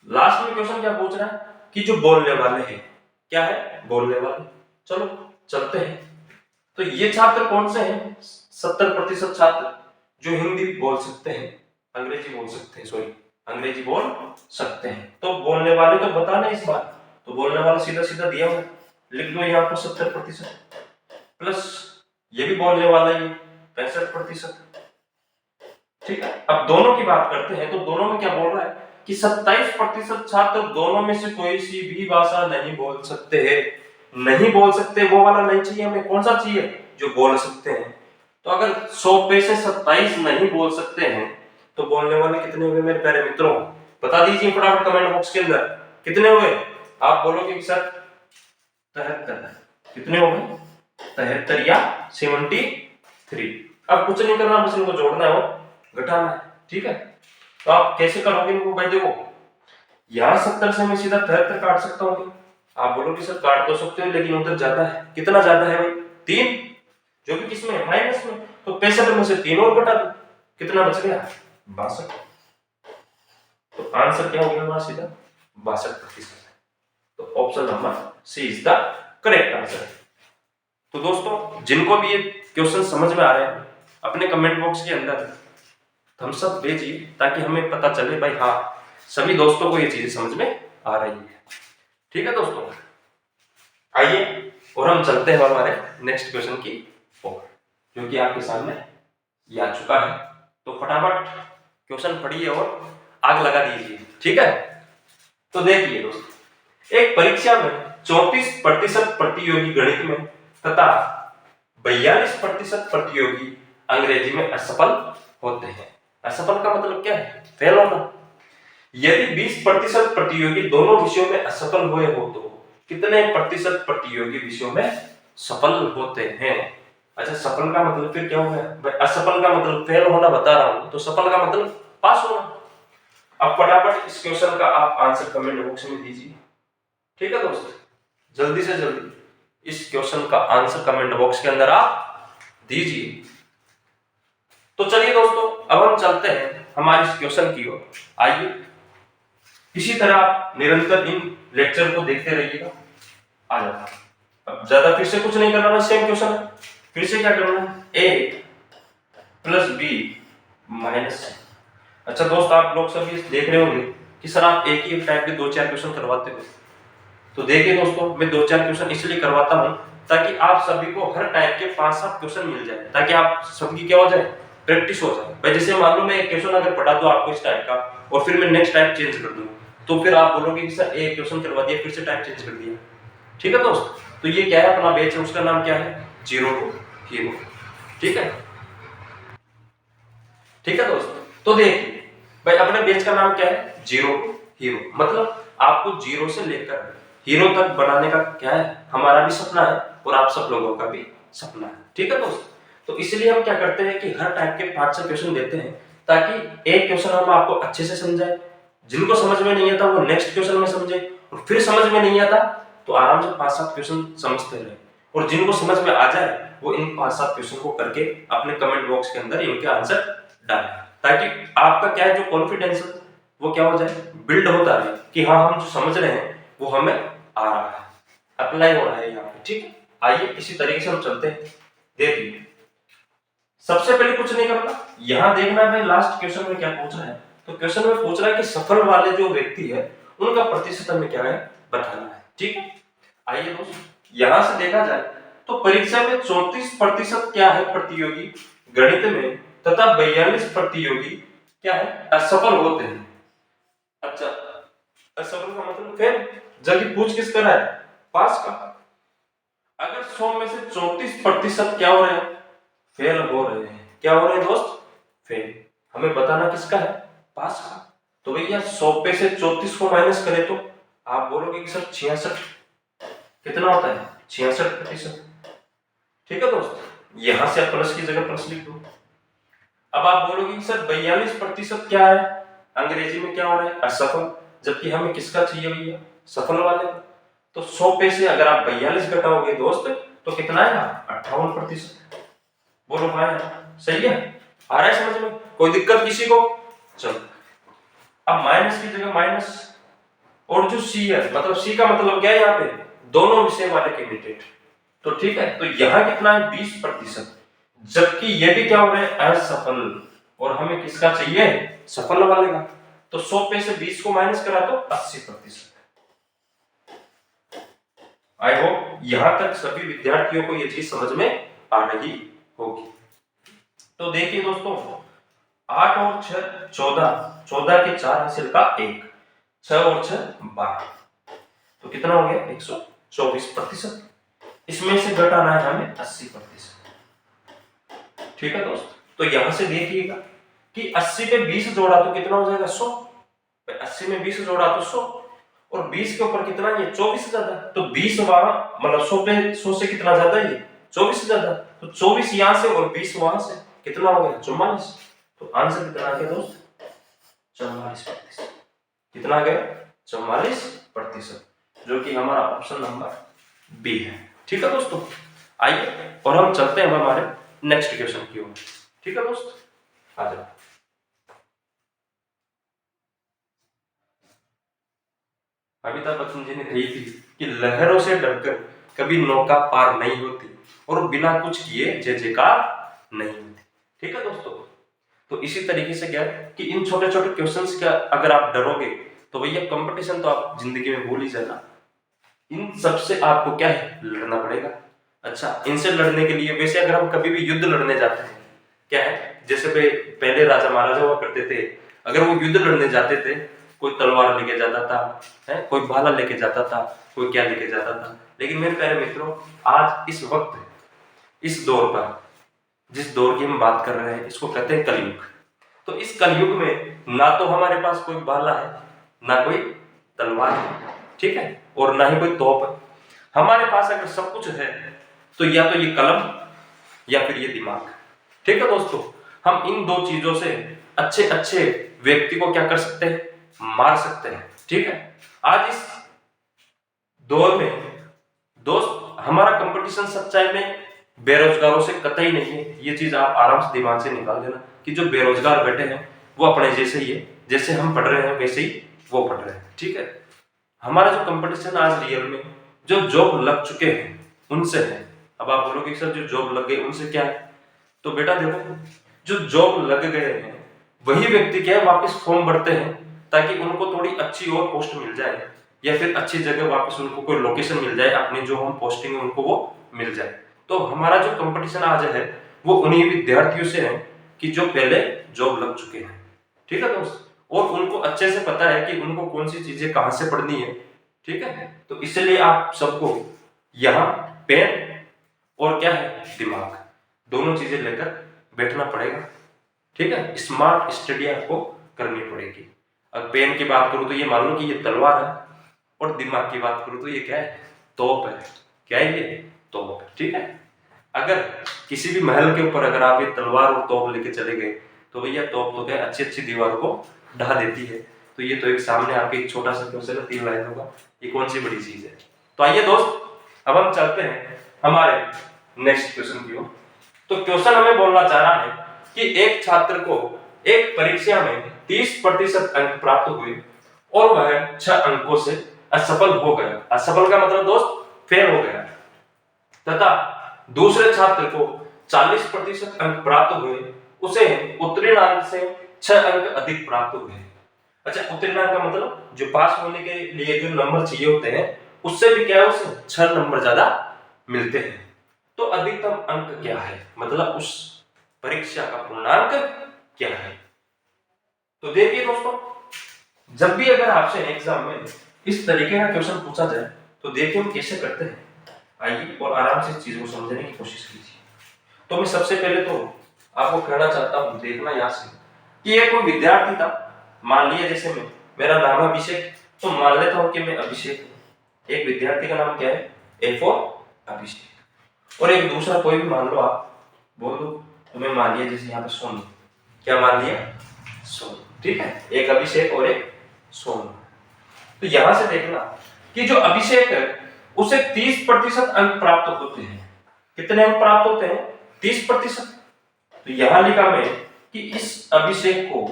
लास्ट में क्वेश्चन क्या पूछ रहा है? कि जो बोलने वाले हैं, क्या है, बोलने वाले। चलो चलते हैं। तो ये छात्र कौन से हैं? 70% छात्र जो हिंदी बोल सकते हैं, अंग्रेजी बोल सकते हैं, सॉरी अंग्रेजी बोल सकते हैं। तो बोलने वाले तो बताना इस बार, तो बोलने वाला सीधा सीधा दिया हुआ, लिख दो यहाँ पर 70% प्लस ये भी बोलने वाला ही 65%। ठीक है, अब दोनों की बात करते हैं। तो दोनों में क्या बोल रहा है कि 27% छात्र दोनों में से कोई सी भी भाषा नहीं बोल सकते हैं। नहीं बोल सकते वो वाला नहीं चाहिए हमें, कौन सा चाहिए, जो बोल सकते हैं। तो अगर 100 पे से 27 नहीं बोल सकते हैं तो बोलने वाले कितने हुए मेरे प्यारे मित्रों? बता दीजिए फटाफट कमेंट बॉक्स के अंदर, कितने हुए? आप बोलोगे कि सर 73। कितने हो गए? 73 या 73। अब कुछ नहीं करना, बस इनको जोड़ना है और घटाना है। ठीक है, तो आप कैसे करोगे इनको? भाई देखो, यहाँ 70 से मैं सीधा 73 काट सकता हूँ। आप बोलोगे सर काट तो सकते हो लेकिन उधर ज्यादा है। कितना ज्यादा है भाई? 3, जो कि किसमें है, माइनस में। तो 65 में से 3 और घटा दो, कितना बच गया? 62। तो आंसर क्या हो गया हमारा? सीधा 62%। तो option number C is the correct answer. तो दोस्तों जिनको भी ये क्वेश्चन समझ में आ रहे हैं अपने कमेंट बॉक्स के अंदर थम्स अप भेजिए, ताकि हमें पता चले भाई हाँ सभी दोस्तों को ये चीजें समझ में आ रही है। ठीक है दोस्तों, आइए और हम चलते हैं हमारे नेक्स्ट क्वेश्चन की ओर, जो कि आपके सामने ये आ चुका है। तो फटाफट क्वेश्चन पढ़िए और आग लगा दीजिए। ठीक है, तो देखिए दोस्तों, एक परीक्षा में 34% प्रतियोगी गणित में तथा 42% प्रतियोगी अंग्रेजी में असफल होते हैं। असफल का मतलब क्या है? फेल होना। यदि 20% प्रतियोगी दोनों विषयों में असफल हुए हो तो कितने प्रतिशत प्रतियोगी विषयों में सफल होते हैं? अच्छा, सफल का मतलब फिर क्या हो गया? असफल का मतलब फेल होना बता रहा हूं, तो सफल का मतलब पास होना। अब फटाफट इस क्वेश्चन का आप आंसर कमेंट बॉक्स में दीजिए। ठीक है दोस्त, जल्दी से जल्दी इस क्वेश्चन का आंसर कमेंट बॉक्स के अंदर आप दीजिए। तो चलिए दोस्तों, अब हम चलते हैं हमारे इस क्वेश्चन की ओर। आइए इसी तरह आप निरंतर इन लेक्चर को देखते रहिएगा। आ जाता, अब ज्यादा फिर से कुछ नहीं करना है, सेम क्वेश्चन है। फिर से क्या करना है? a प्लस बी माइनस सी। अच्छा दोस्त, आप लोग सभी देख रहे होंगे कि सर आप एक ही टाइप के 2-4 क्वेश्चन करवाते हो। तो देखिए दोस्तों, मैं 2-4 क्वेश्चन इसलिए करवाता हूं ताकि आप सभी को हर टाइप के 5-7 क्वेश्चन मिल जाए, ताकि आप सबकी क्या हो जाए, प्रैक्टिस हो जाए। भाई जैसे मान लो मैं एक क्वेश्चन अगर पढ़ा दूं आपको इस टाइप का और फिर मैं नेक्स्ट टाइप चेंज कर दूं, तो फिर आप बोलोगे कि सर एक क्वेश्चन करवा दिया फिर से टाइप चेंज कर दिया। ठीक है दोस्त, तो ये क्या है, अपना बैच है, उसका नाम क्या है? Zero to hero. ठीक है, ठीक है दोस्त। तो देखिए भाई अपने बैच का नाम क्या है? Zero to hero. मतलब आपको जीरो से लेकर हीरो तक बनाने का क्या है, हमारा भी सपना है और आप सब लोगों का भी सपना है। ठीक है दोस्त, तो इसलिए हम क्या करते हैं कि हर टाइप के 5-6 क्वेश्चन देते हैं, ताकि एक क्वेश्चन हम आपको अच्छे से समझाए, जिनको समझ में नहीं आता वो नेक्स्ट क्वेश्चन में समझे, और फिर समझ में नहीं आता तो आराम से 5-7 क्वेश्चन समझते रहे, और जिनको समझ में आ जाए वो इन 5-7 क्वेश्चन को करके अपने कमेंट बॉक्स के अंदर इनके आंसर डालें, ताकि आपका क्या है, जो कॉन्फिडेंस वो क्या हो जाए, बिल्ड होता रहे कि हाँ हम जो समझ रहे हैं वो हमें आ रहा है, अप्लाई हो रहा है यहाँ पे। ठीक है, आइए इसी तरीके से हम चलते हैं। देखिए सबसे पहले कुछ नहीं करना, यहाँ देखना है भाई लास्ट क्वेश्चन में क्या पूछ रहा है। तो क्वेश्चन में पूछ रहा है कि सफल वाले जो व्यक्ति है उनका प्रतिशत हमें क्या है, बताना है। ठीक है, आइए दोस्तों यहां से देखा जाए तो परीक्षा में 34% क्या है, प्रतियोगी गणित में तथा 42 प्रतियोगी क्या है, असफल होते हैं। अच्छा, असफल का मतलब फेल, जबकि पूछ किसका है, पास का। अगर 100 में से 34% क्या हो रहे हैं, फेल हो रहे हैं। क्या हो रहे हैं दोस्त, फेल। हमें बताना किसका है, पास का। तो भैया 100 पे से 34 को माइनस करें तो आप बोलोगे कि सर 66, कितना होता है, 66%। ठीक है दोस्त, यहां से आप प्लस की जगह प्लस लिख दो। अब आप बोलोगे कि सर 42% क्या है, अंग्रेजी में क्या हो रहा है, असफल, जबकि हमें किसका चाहिए भैया, सफल वाले का। तो 100 पे से अगर आप 42 घटाओगे दोस्त तो कितना आएगा, 58%। बोलो भाई सही है, आ रहा है समझ में, कोई दिक्कत किसी को? चलो अब माइनस की जगह माइनस, और जो सी है, मतलब सी का मतलब क्या है यहाँ पे, दोनों विषय वाले कैंडिडेट। तो ठीक है, तो यहाँ कितना है 20%, जबकि ये भी क्या हो रहा है असफल, और हमें किसका चाहिए, सफल वाले का। तो 100 पे से 20 को माइनस करा तो 80%। आई होप यहां तक सभी विद्यार्थियों को ये चीज समझ में आ रही होगी। तो देखिए दोस्तों, 8 और 6 14, 14 के 4 हासिल का 1, 6 और 6 12, तो कितना हो गया 124%। इसमें से घटाना है हमें 80%। ठीक है दोस्त, तो यहां से देखिएगा कि 80 पे 20 जोड़ा तो कितना हो जाएगा 100, 80 में 20 जोड़ा तो 100, और 20 के ऊपर कितना ये 24 ज्यादा, तो 20 वहां मतलब 100 पे 100 से कितना ज्यादा ये 24 ज्यादा, तो 24 यहां से और 20 वहां से, कितना हो गया 44। तो आंसर कितना आ गया दोस्त 44%। कितना आ गया 44%, जो कि हमारा ऑप्शन नंबर बी है। ठीक है दोस्तों, आइए और हम चलते हैं हमारे नेक्स्ट क्वेश्चन की ओर। ठीक है दोस्त, आ जाओ। अमिताभ बच्चन जी ने कही थी कि लहरों से डरकर कभी नौका पार नहीं होती और बिना कुछ किए जय जयकार नहीं होती। ठीक है दोस्तों, तो इसी तरीके से क्या है कि इन छोटे छोटे क्वेश्चंस का अगर आप डरोगे तो भैया कंपटीशन तो आप जिंदगी में भूल ही जाना। इन सबसे आपको क्या है लड़ना पड़ेगा। अच्छा, इनसे लड़ने के लिए वैसे अगर हम कभी भी युद्ध लड़ने जाते हैं, क्या है जैसे पहले राजा महाराजा हुआ करते थे, अगर वो युद्ध लड़ने जाते थे, कोई तलवार लेके जाता था, है कोई भाला लेके जाता था, कोई क्या लेके जाता था। लेकिन मेरे प्यारे मित्रों, आज इस वक्त इस दौर पर, जिस दौर की हम बात कर रहे हैं, इसको कहते हैं कलयुग। तो इस कलयुग में ना तो हमारे पास कोई भाला है, ना कोई तलवार है, ठीक है, और ना ही कोई तोप है। हमारे पास अगर सब कुछ है तो या तो ये कलम या फिर ये दिमाग। ठीक है दोस्तों, हम इन दो चीजों से अच्छे अच्छे व्यक्ति को क्या कर सकते हैं, मार सकते हैं। ठीक है, आज इस दौर में दोस्त हमारा कंपटीशन सच्चाई में बेरोजगारों से कतई नहीं है। ये चीज आप आराम से दिमाग से निकाल देना कि जो बेरोजगार बैठे हैं वो अपने जैसे ही है, जैसे हम पढ़ रहे हैं वैसे ही वो पढ़ रहे हैं। ठीक है, हमारा जो कंपटीशन आज रियल में जो जॉब लग चुके हैं उनसे है। अब आप बोलोगे सर जो जॉब लग गए उनसे क्या है, तो बेटा देखो, जो जॉब लग गए हैं वही व्यक्ति क्या है वापस फॉर्म भरते हैं ताकि उनको थोड़ी अच्छी और पोस्ट मिल जाए, या फिर अच्छी जगह वापस उनको कोई लोकेशन मिल जाए, अपनी जो हम पोस्टिंग है उनको वो मिल जाए। तो हमारा जो कंपटीशन आज है वो उन्हीं विद्यार्थियों से है कि जो पहले जॉब लग चुके हैं। ठीक है दोस्त, और उनको अच्छे से पता है कि उनको कौन सी चीजें कहां से पढ़नी है। ठीक है, तो इसलिए आप सबको यहाँ पेन और क्या है दिमाग, दोनों चीजें लेकर बैठना पड़ेगा। ठीक है, स्मार्ट स्टडी आपको करनी पड़ेगी। अब पेन की बात करूं तो ये मान लो कि ये तलवार है, और दिमाग की बात करूं तो ये क्या है तोप है। क्या है ये तोप है। ठीक है, अगर किसी भी महल के ऊपर अगर आप ये तलवार और तोप लेके चले गए तो भैया तोप तो क्या अच्छी अच्छी दीवारों को ढा देती है। तो ये तो एक सामने आपके एक छोटा सा क्वेश्चन 3 लाइन होगा, ये कौन सी बड़ी चीज है। तो आइए दोस्त अब हम चलते हैं हमारे नेक्स्ट क्वेश्चन की ओर। तो क्वेश्चन हमें बोलना चाह रहा है कि एक छात्र को एक परीक्षा में 30% अंक प्राप्त हुए और वह 6 अंकों से असफल हो गया। असफल का मतलब दोस्त फेल हो गया, तथा दूसरे छात्र को 40% अंक प्राप्त हुए, उसे उत्तीर्ण अंक से 6 अंक अधिक प्राप्त हुए। अच्छा, उत्तीर्ण अंक का मतलब जो पास होने के लिए जो नंबर चाहिए होते हैं उससे भी क्या है उसे 6 नंबर ज्यादा मिलते हैं। तो अधिकतम अंक क्या है, मतलब उस परीक्षा का पूर्णांक क्या है। तो देखिए दोस्तों, जब भी अगर आपसे एग्जाम में इस तरीके का क्वेश्चन पूछा जाए तो देखिए हम कैसे करते हैं। आइए और आराम से इस चीज को समझने की कोशिश कीजिए। तो मैं सबसे पहले तो आपको कहना चाहता हूं, देखना यहां से कि ये कोई विद्यार्थी था। मान लिया जैसे मेरा नाम है अभिषेक, तो मान लेता हूं कि मैं अभिषेक हूं। एक विद्यार्थी का नाम क्या है ए फॉर अभिषेक, और एक दूसरा कोई भी मान लो आप बोल दो। तो मैं मान लिया जैसे यहाँ पे सोनू, क्या मान लिया सोनू। ठीक है, एक अभिषेक और एक सोनू। तो यहां से देखना कि जो अभिषेक है उसे 30% अंक प्राप्त होते हैं। कितने अंक प्राप्त होते हैं 30%। तो यहां लिखा मैं कि इस अभिषेक को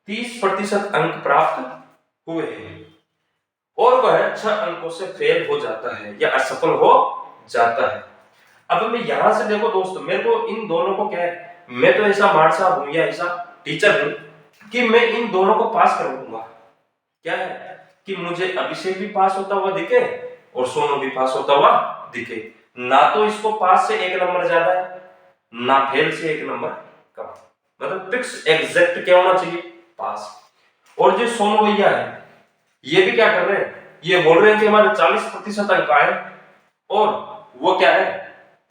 30% अंक प्राप्त हुए हैं, और वह 6 अंकों से फेल हो जाता है या असफल हो जाता है। अब मैं यहां से देखो दोस्तों, मेरे को इन दोनों को क्या है, मैं तो ऐसा मार साहब हूं या ऐसा टीचर हूं कि मैं इन दोनों को पास कर दूंगा। क्या है कि मुझे अभिषेक भी पास होता हुआ दिखे और सोनू भी पास होता हुआ दिखे, ना तो इसको पास से 1 नंबर ज्यादा है ना फेल से 1 नंबर कम, मतलब फिक्स एग्जैक्ट क्या होना चाहिए, पास। और जो सोनू भैया है ये भी क्या कर रहे हैं, ये बोल रहे हैं कि हमारे 40% अंक आए और वो क्या है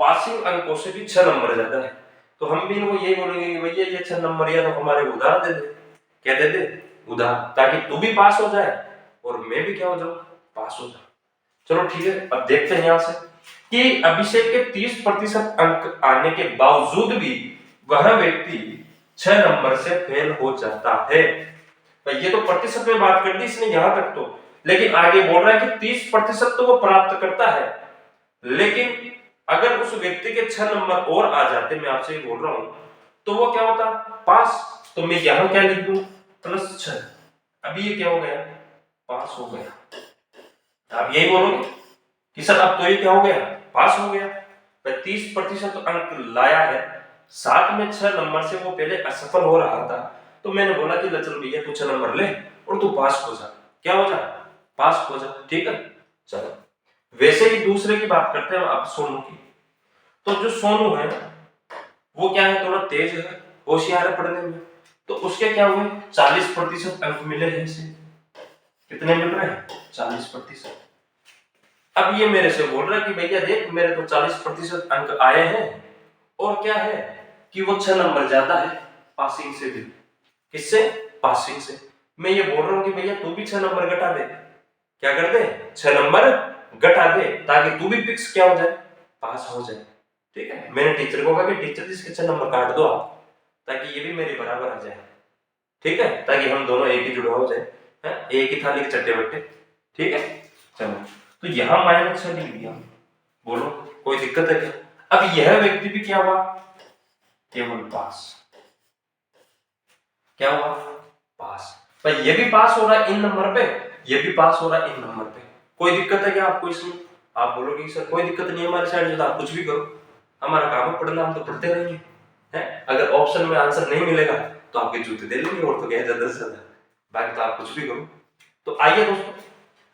पासिंग अंकों से भी 6 नंबर ज्यादा है। तो हम भी इनको यही बोलेंगे कि भैया ये 6 नंबर या तो हमारे उधार दे दे, क्या दे दे, उधार, ताकि तू भी पास हो जाए और मैं भी क्या हो जाऊं, पास हो जाऊं। चलो ठीक है, अब देखते हैं यहां से कि अभिषेक के 30% अंक आने के बावजूद भी वह व्यक्ति 6 नंबर से फेल हो जाता है। भाई ये तो प्रतिशत में बात कर दी इसने यहां तक तो, लेकिन आगे बोल रहा है कि 30% तो वो प्राप्त करता है, लेकिन अगर उस व्यक्ति के 6 नंबर और आ जाते, मैं आपसे बोल रहा हूं, तो वो क्या होता, पास। तो मैं यहां क्या लिख दूं, +6। अभी ये क्या हो गया, पास हो गया। आप यही बोलोगे कि सर अब तो ये क्या हो गया, पास हो गया। 30% अंक लाया है, साथ में 6 नंबर से वो पहले असफल हो रहा था, तो मैंने बोला कि चल भैया तू 6 नंबर ले और तू पास हो जा, क्या हो जा, पास हो जा, ठीक है। चलो वैसे ही दूसरे की बात करते हैं अब, सोनू की। तो जो सोनू है वो क्या है, थोड़ा तेज है, होशियार है पढ़ने में, तो उसके क्या हुए 40% अंक मिले हैं इसे। कितने मिल रहे हैं, 40%। अब ये मेरे से बोल रहा है कि भैया देख मेरे तो 40% अंक आए हैं और क्या है कि वो 6 नंबर ज्यादा है पासिंग से भी। किससे, पासिंग से। मैं ये बोल रहा हूं कि भैया तू भी 6 नंबर घटा दे, क्या कर दे, 6 नंबर घटा दे, ताकि तू भी फिक्स क्या हो जाए, पास हो जाए। ठीक है, मैंने टीचर को कहा कि टीचर जी इसके 6 नंबर काट दो आप, ताकि ये भी मेरे बराबर आ जाए, ठीक है, ताकि हम दोनों एक ही जुड़ा हो जाए, है एक ही थाली के चट्टे बट्टे, ठीक है। चलो तो यहां -6 लिख दिया, बोलो कोई दिक्कत है क्या। अब यह व्यक्ति भी क्या हुआ, केवल पास, क्या हुआ, पास। भाई ये भी पास हो रहा है इन नंबर पे, ये भी पास हो रहा है इन नंबर पे, कोई दिक्कत है क्या आपको इसमें। आप बोलोगे सर कोई दिक्कत नहीं है हमारे साइड से, तो आप कुछ भी करो, हमारा काम है पढ़ना, हम तो पढ़ते रहेंगे, है। अगर ऑप्शन में आंसर नहीं मिलेगा तो आपके जूते दे लेंगे, और तो क्या है ज्यादा से ज्यादा, बाकी तो आप कुछ भी करो। तो आइए दोस्तों,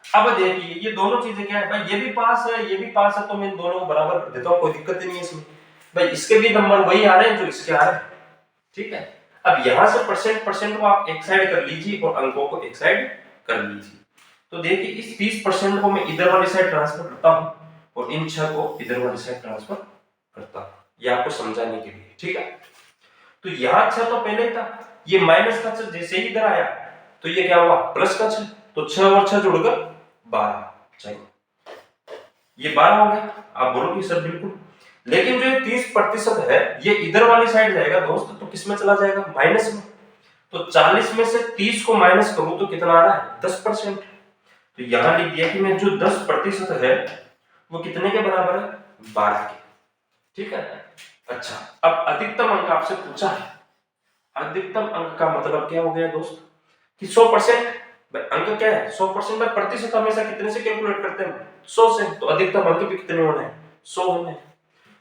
अब देखिए ये दोनों चीजें क्या है, भाई ये भी पास है ये भी पास है, तो मैं इन दोनों को बराबर कर देता हूं, कोई दिक्कत नहीं है इसमें। भाई इसके भी नंबर वही आ रहे हैं जो इसके आ रहे हैं, ठीक है। अब यहां से परसेंट को आप एक साइड कर लीजिए और अंकों को एक साइड कर लीजिए। तो देखिए इस 30% को मैं इधर वाली साइड ट्रांसफर करता हूं और इन 6 को इधर वाली साइड ट्रांसफर करता हूं, ये आपको समझाने के लिए, ठीक है। तो यहां 6 तो पहले था, ये माइनस का 6 जैसे ही इधर आया तो ये क्या हुआ, प्लस का 6, तो 6 और 6 जुड़कर 12, चलो ये 12 हो गया। आप बोलोगे सर बिल्कुल, लेकिन जो 30% है ये इधर वाली साइड जाएगा दोस्त, तो किस में चला जाएगा, माइनस में। तो 40 में से 30 को माइनस करूं तो कितना आ रहा है, 10%। तो यहां लिख दिया कि मैं जो 10% है वो कितने के बराबर है, 12 के, ठीक है। अच्छा अब अधिकतम अंक आपसे पूछा है, अधिकतम अंक का मतलब क्या हो गया दोस्त कि 100%। अंक क्या है, 100%। में प्रतिशत हमेशा कितने से कैलकुलेट करते हैं, 100 से, तो अधिकतम अंक भी कितने होने हैं, 100 होने हैं।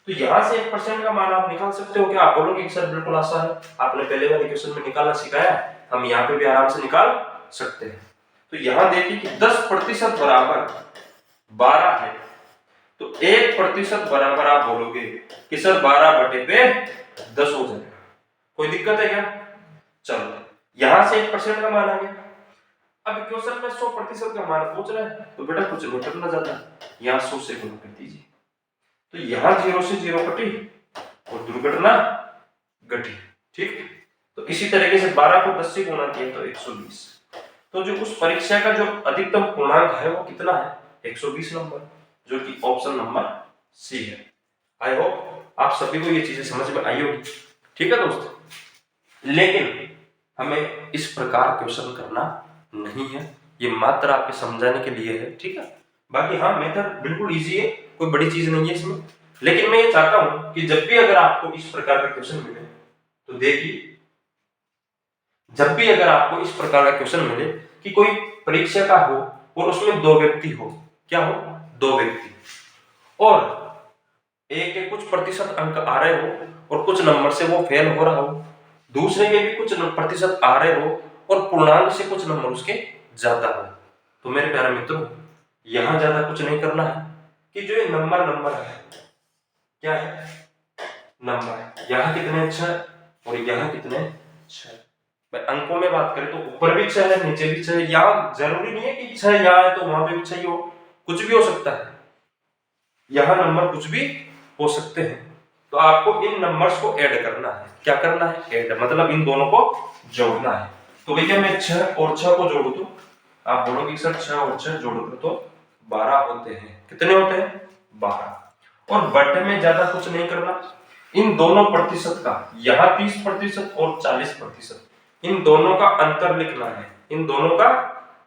तो यहां से 1% का मान आप निकाल सकते हो क्या, आप बोलोगे कि सर बिल्कुल आसान है, आपने पहले वाले क्वेश्चन में निकालना सिखाया, हम यहाँ पे भी आराम से निकाल सकते हैं। तो यहां देखिए कि 10% बराबर 12 है, तो 1% बराबर आप बोलोगे कि सर 12/10 हो जाएगा, कोई दिक्कत है क्या। चलो यहां से 1% का मान आ गया। अब क्वेश्चन में 100% का मान पूछ रहा है, तो बेटा कुछ नहीं करना ज्यादा, यहाँ 100 से गुणा कर दीजिए, तो यहां 0 से 0 कटी और दुर्घटना घटी, ठीक। तो इसी तरीके से 12 को 10 से गुणा किया तो 120। तो जो उस परीक्षा का जो अधिकतम पूर्णांक है वो कितना है, 120 नंबर, जो कि ऑप्शन नंबर सी है। आई होप आप सभी को ये चीजें समझ में आई होगी, ठीक है दोस्तों। लेकिन हमें इस प्रकार क्वेश्चन करना नहीं है, ये मात्र आपके समझाने के लिए है, ठीक है। बाकी हाँ मेथड बिल्कुल इजी है, कोई बड़ी चीज नहीं है इसमें। लेकिन मैं ये चाहता हूं कि जब भी अगर आपको इस प्रकार का क्वेश्चन मिले तो देखिए, जब भी अगर आपको इस प्रकार का क्वेश्चन मिले कि कोई परीक्षा का हो और उसमें 2 व्यक्ति हो, क्या हो, 2 व्यक्ति, और एक के कुछ प्रतिशत अंक आ रहे हो और कुछ नंबर से वो फेल हो रहा हो, दूसरे के भी कुछ प्रतिशत आ रहे हो और पूर्णांक से कुछ नंबर उसके ज्यादा हो। तो मेरे प्यारे मित्रों, यहां ज्यादा कुछ नहीं करना है कि जो ये नंबर है, क्या है, नंबर है, यहाँ कितने 6 और यहाँ कितने 6। भाई अंकों में बात करें तो ऊपर भी 6 है, नीचे भी 6 है, यहाँ जरूरी नहीं है कि 6 यहाँ है तो वहां पे भी 6 ही हो, कुछ भी हो सकता है, यहाँ नंबर कुछ भी हो सकते हैं। तो आपको इन नंबर्स को ऐड करना है, क्या करना है, ऐड, मतलब इन दोनों को जोड़ना है। तो भैया मैं 6 और 6 को जोड़ू तो आप बोलोगे सर 6 और 6 जोड़ोगे तो 12 होते हैं, कितने होते हैं, 12। और बटे में ज्यादा कुछ नहीं करना, इन दोनों प्रतिशत का, यहाँ 30% और 40%, इन दोनों का अंतर लिखना है, इन दोनों का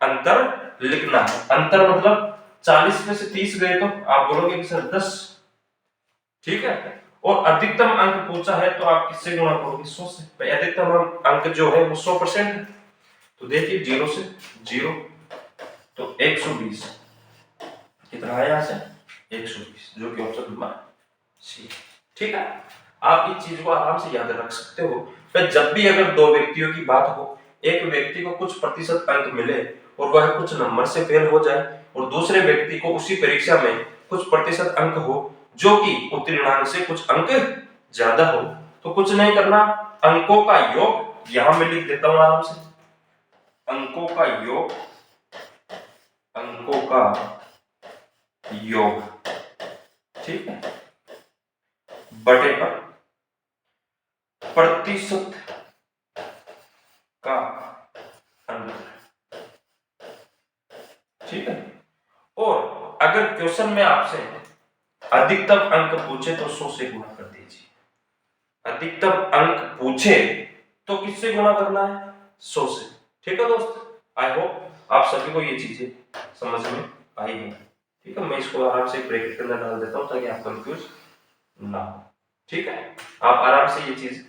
अंतर लिखना है। अंतर मतलब 40 में से 30 गए तो आप बोलोगे कि सर 10, ठीक है। और अधिकतम अंक पूछा है तो आप किससे गुणा करोगे, 100 से। भाई अधिकतम अंक जो है वो 100% है, तो देखिए 0 से 0 तो 120, कितना है यहाँ से 120, जो कि ऑप्शन नंबर सी, ठीक है। आप इस चीज को आराम से याद रख सकते हो। फिर जब भी अगर 2 व्यक्तियों की बात हो, एक व्यक्ति को कुछ प्रतिशत अंक मिले और वह कुछ नंबर से फेल हो जाए और दूसरे व्यक्ति को उसी परीक्षा में कुछ प्रतिशत अंक हो जो कि उत्तीर्णांक से कुछ अंक ज्यादा हो, तो कुछ नहीं करना, अंकों का योग यहां मैं लिख देता हूं आराम से, अंकों का योग, अंकों का योग, ठीक है, बटे पर प्रतिशत का अंतर, ठीक है। और अगर क्वेश्चन में आपसे अधिकतम अंक पूछे तो 100 से गुणा कर दीजिए, अधिकतम अंक पूछे तो किससे गुणा करना है, 100 से, ठीक है दोस्त। आई होप आप सभी को ये चीजें समझ में आई है, ठीक है। मैं इसको आराम से ब्रैकेट के अंदर डाल देता हूं ताकि आप कंफ्यूज ना हो, ठीक है। आप आराम से ये चीज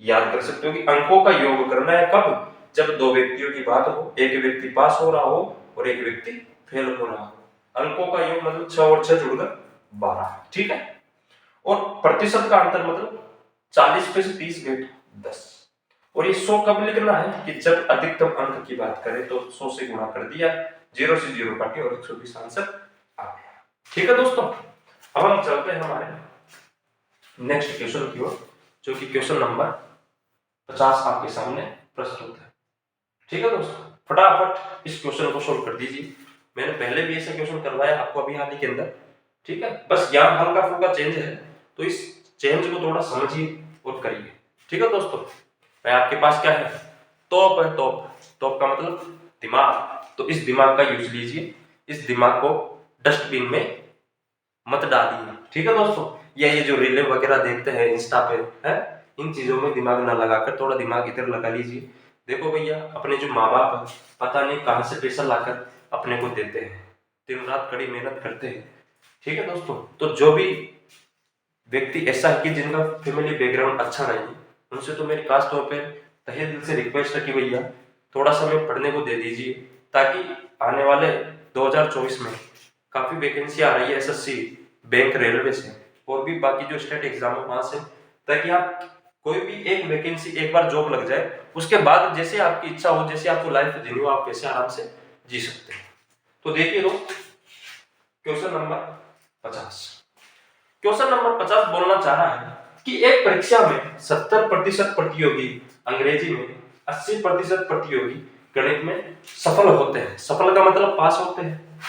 याद कर सकते हो कि अंकों का योग करना है कब, जब 2 व्यक्तियों की बात हो, एक व्यक्ति पास हो रहा हो और एक व्यक्ति फेल हो रहा हो। अंकों का योग मतलब 6 और 6 जुड़कर 12, ठीक है। और प्रतिशत का अंतर मतलब 40 में से 30 गए 10। और ये 100 कब लिखना है कि जब अधिकतम अंक की बात करें तो 100 से गुणा कर दिया, 0 से 0 काटे और 120 आंसर आ गया, ठीक है दोस्तों। अब हम चलते हैं हमारे नेक्स्ट क्वेश्चन की ओर, जो कि क्वेश्चन नंबर 50 आपके सामने प्रस्तुत है, ठीक है दोस्तों। फटाफट इस क्वेश्चन को सोल्व कर दीजिए। मैंने पहले भी ऐसा क्वेश्चन करवाया आपको अभी हाल ही के अंदर, ठीक है। बस यहाँ हल्का फुल्का चेंज है, तो इस चेंज को थोड़ा समझिए और करिए, ठीक है दोस्तों। भाई आपके पास क्या है, तोप है, तोप का मतलब दिमाग, तो इस दिमाग का यूज लीजिए, इस दिमाग को डस्टबिन में मत डालिए, ठीक है दोस्तों। ये जो रीलें वगैरह देखते हैं इंस्टा पे है, इन चीजों में दिमाग ना लगाकर थोड़ा दिमाग इधर लगा लीजिए। देखो भैया, अपने जो माँ बाप है पता नहीं कहां से पैसा लाकर अपने को देते हैं, दिन रात कड़ी मेहनत करते हैं, ठीक है दोस्तों। तो जो भी व्यक्ति ऐसा है कि जिनका फैमिली बैकग्राउंड अच्छा नहीं है, उनसे तो मेरी खास तौर पे तहे दिल से रिक्वेस्ट है कि भैया थोड़ा समय पढ़ने को दे दीजिए, ताकि आने वाले 2024 में काफी वैकेंसी आ रही है एसएससी, बैंक, रेलवे से और भी बाकी जो स्टेट एग्जाम है वहां से, ताकि आप कोई भी एक वैकेंसी एक बार जॉब लग जाए, उसके बाद जैसे आपकी इच्छा हो, जैसे आपको लाइफ जीनी हो, आप वैसे आराम से जी सकते हैं। तो देखिए दोस्त, क्वेश्चन नंबर 50, क्वेश्चन नंबर 50 बोलना चाह रहा है कि एक परीक्षा में 70% प्रतियोगी अंग्रेजी में, 80% प्रतियोगी गणित में सफल होते हैं। सफल का मतलब पास होते हैं।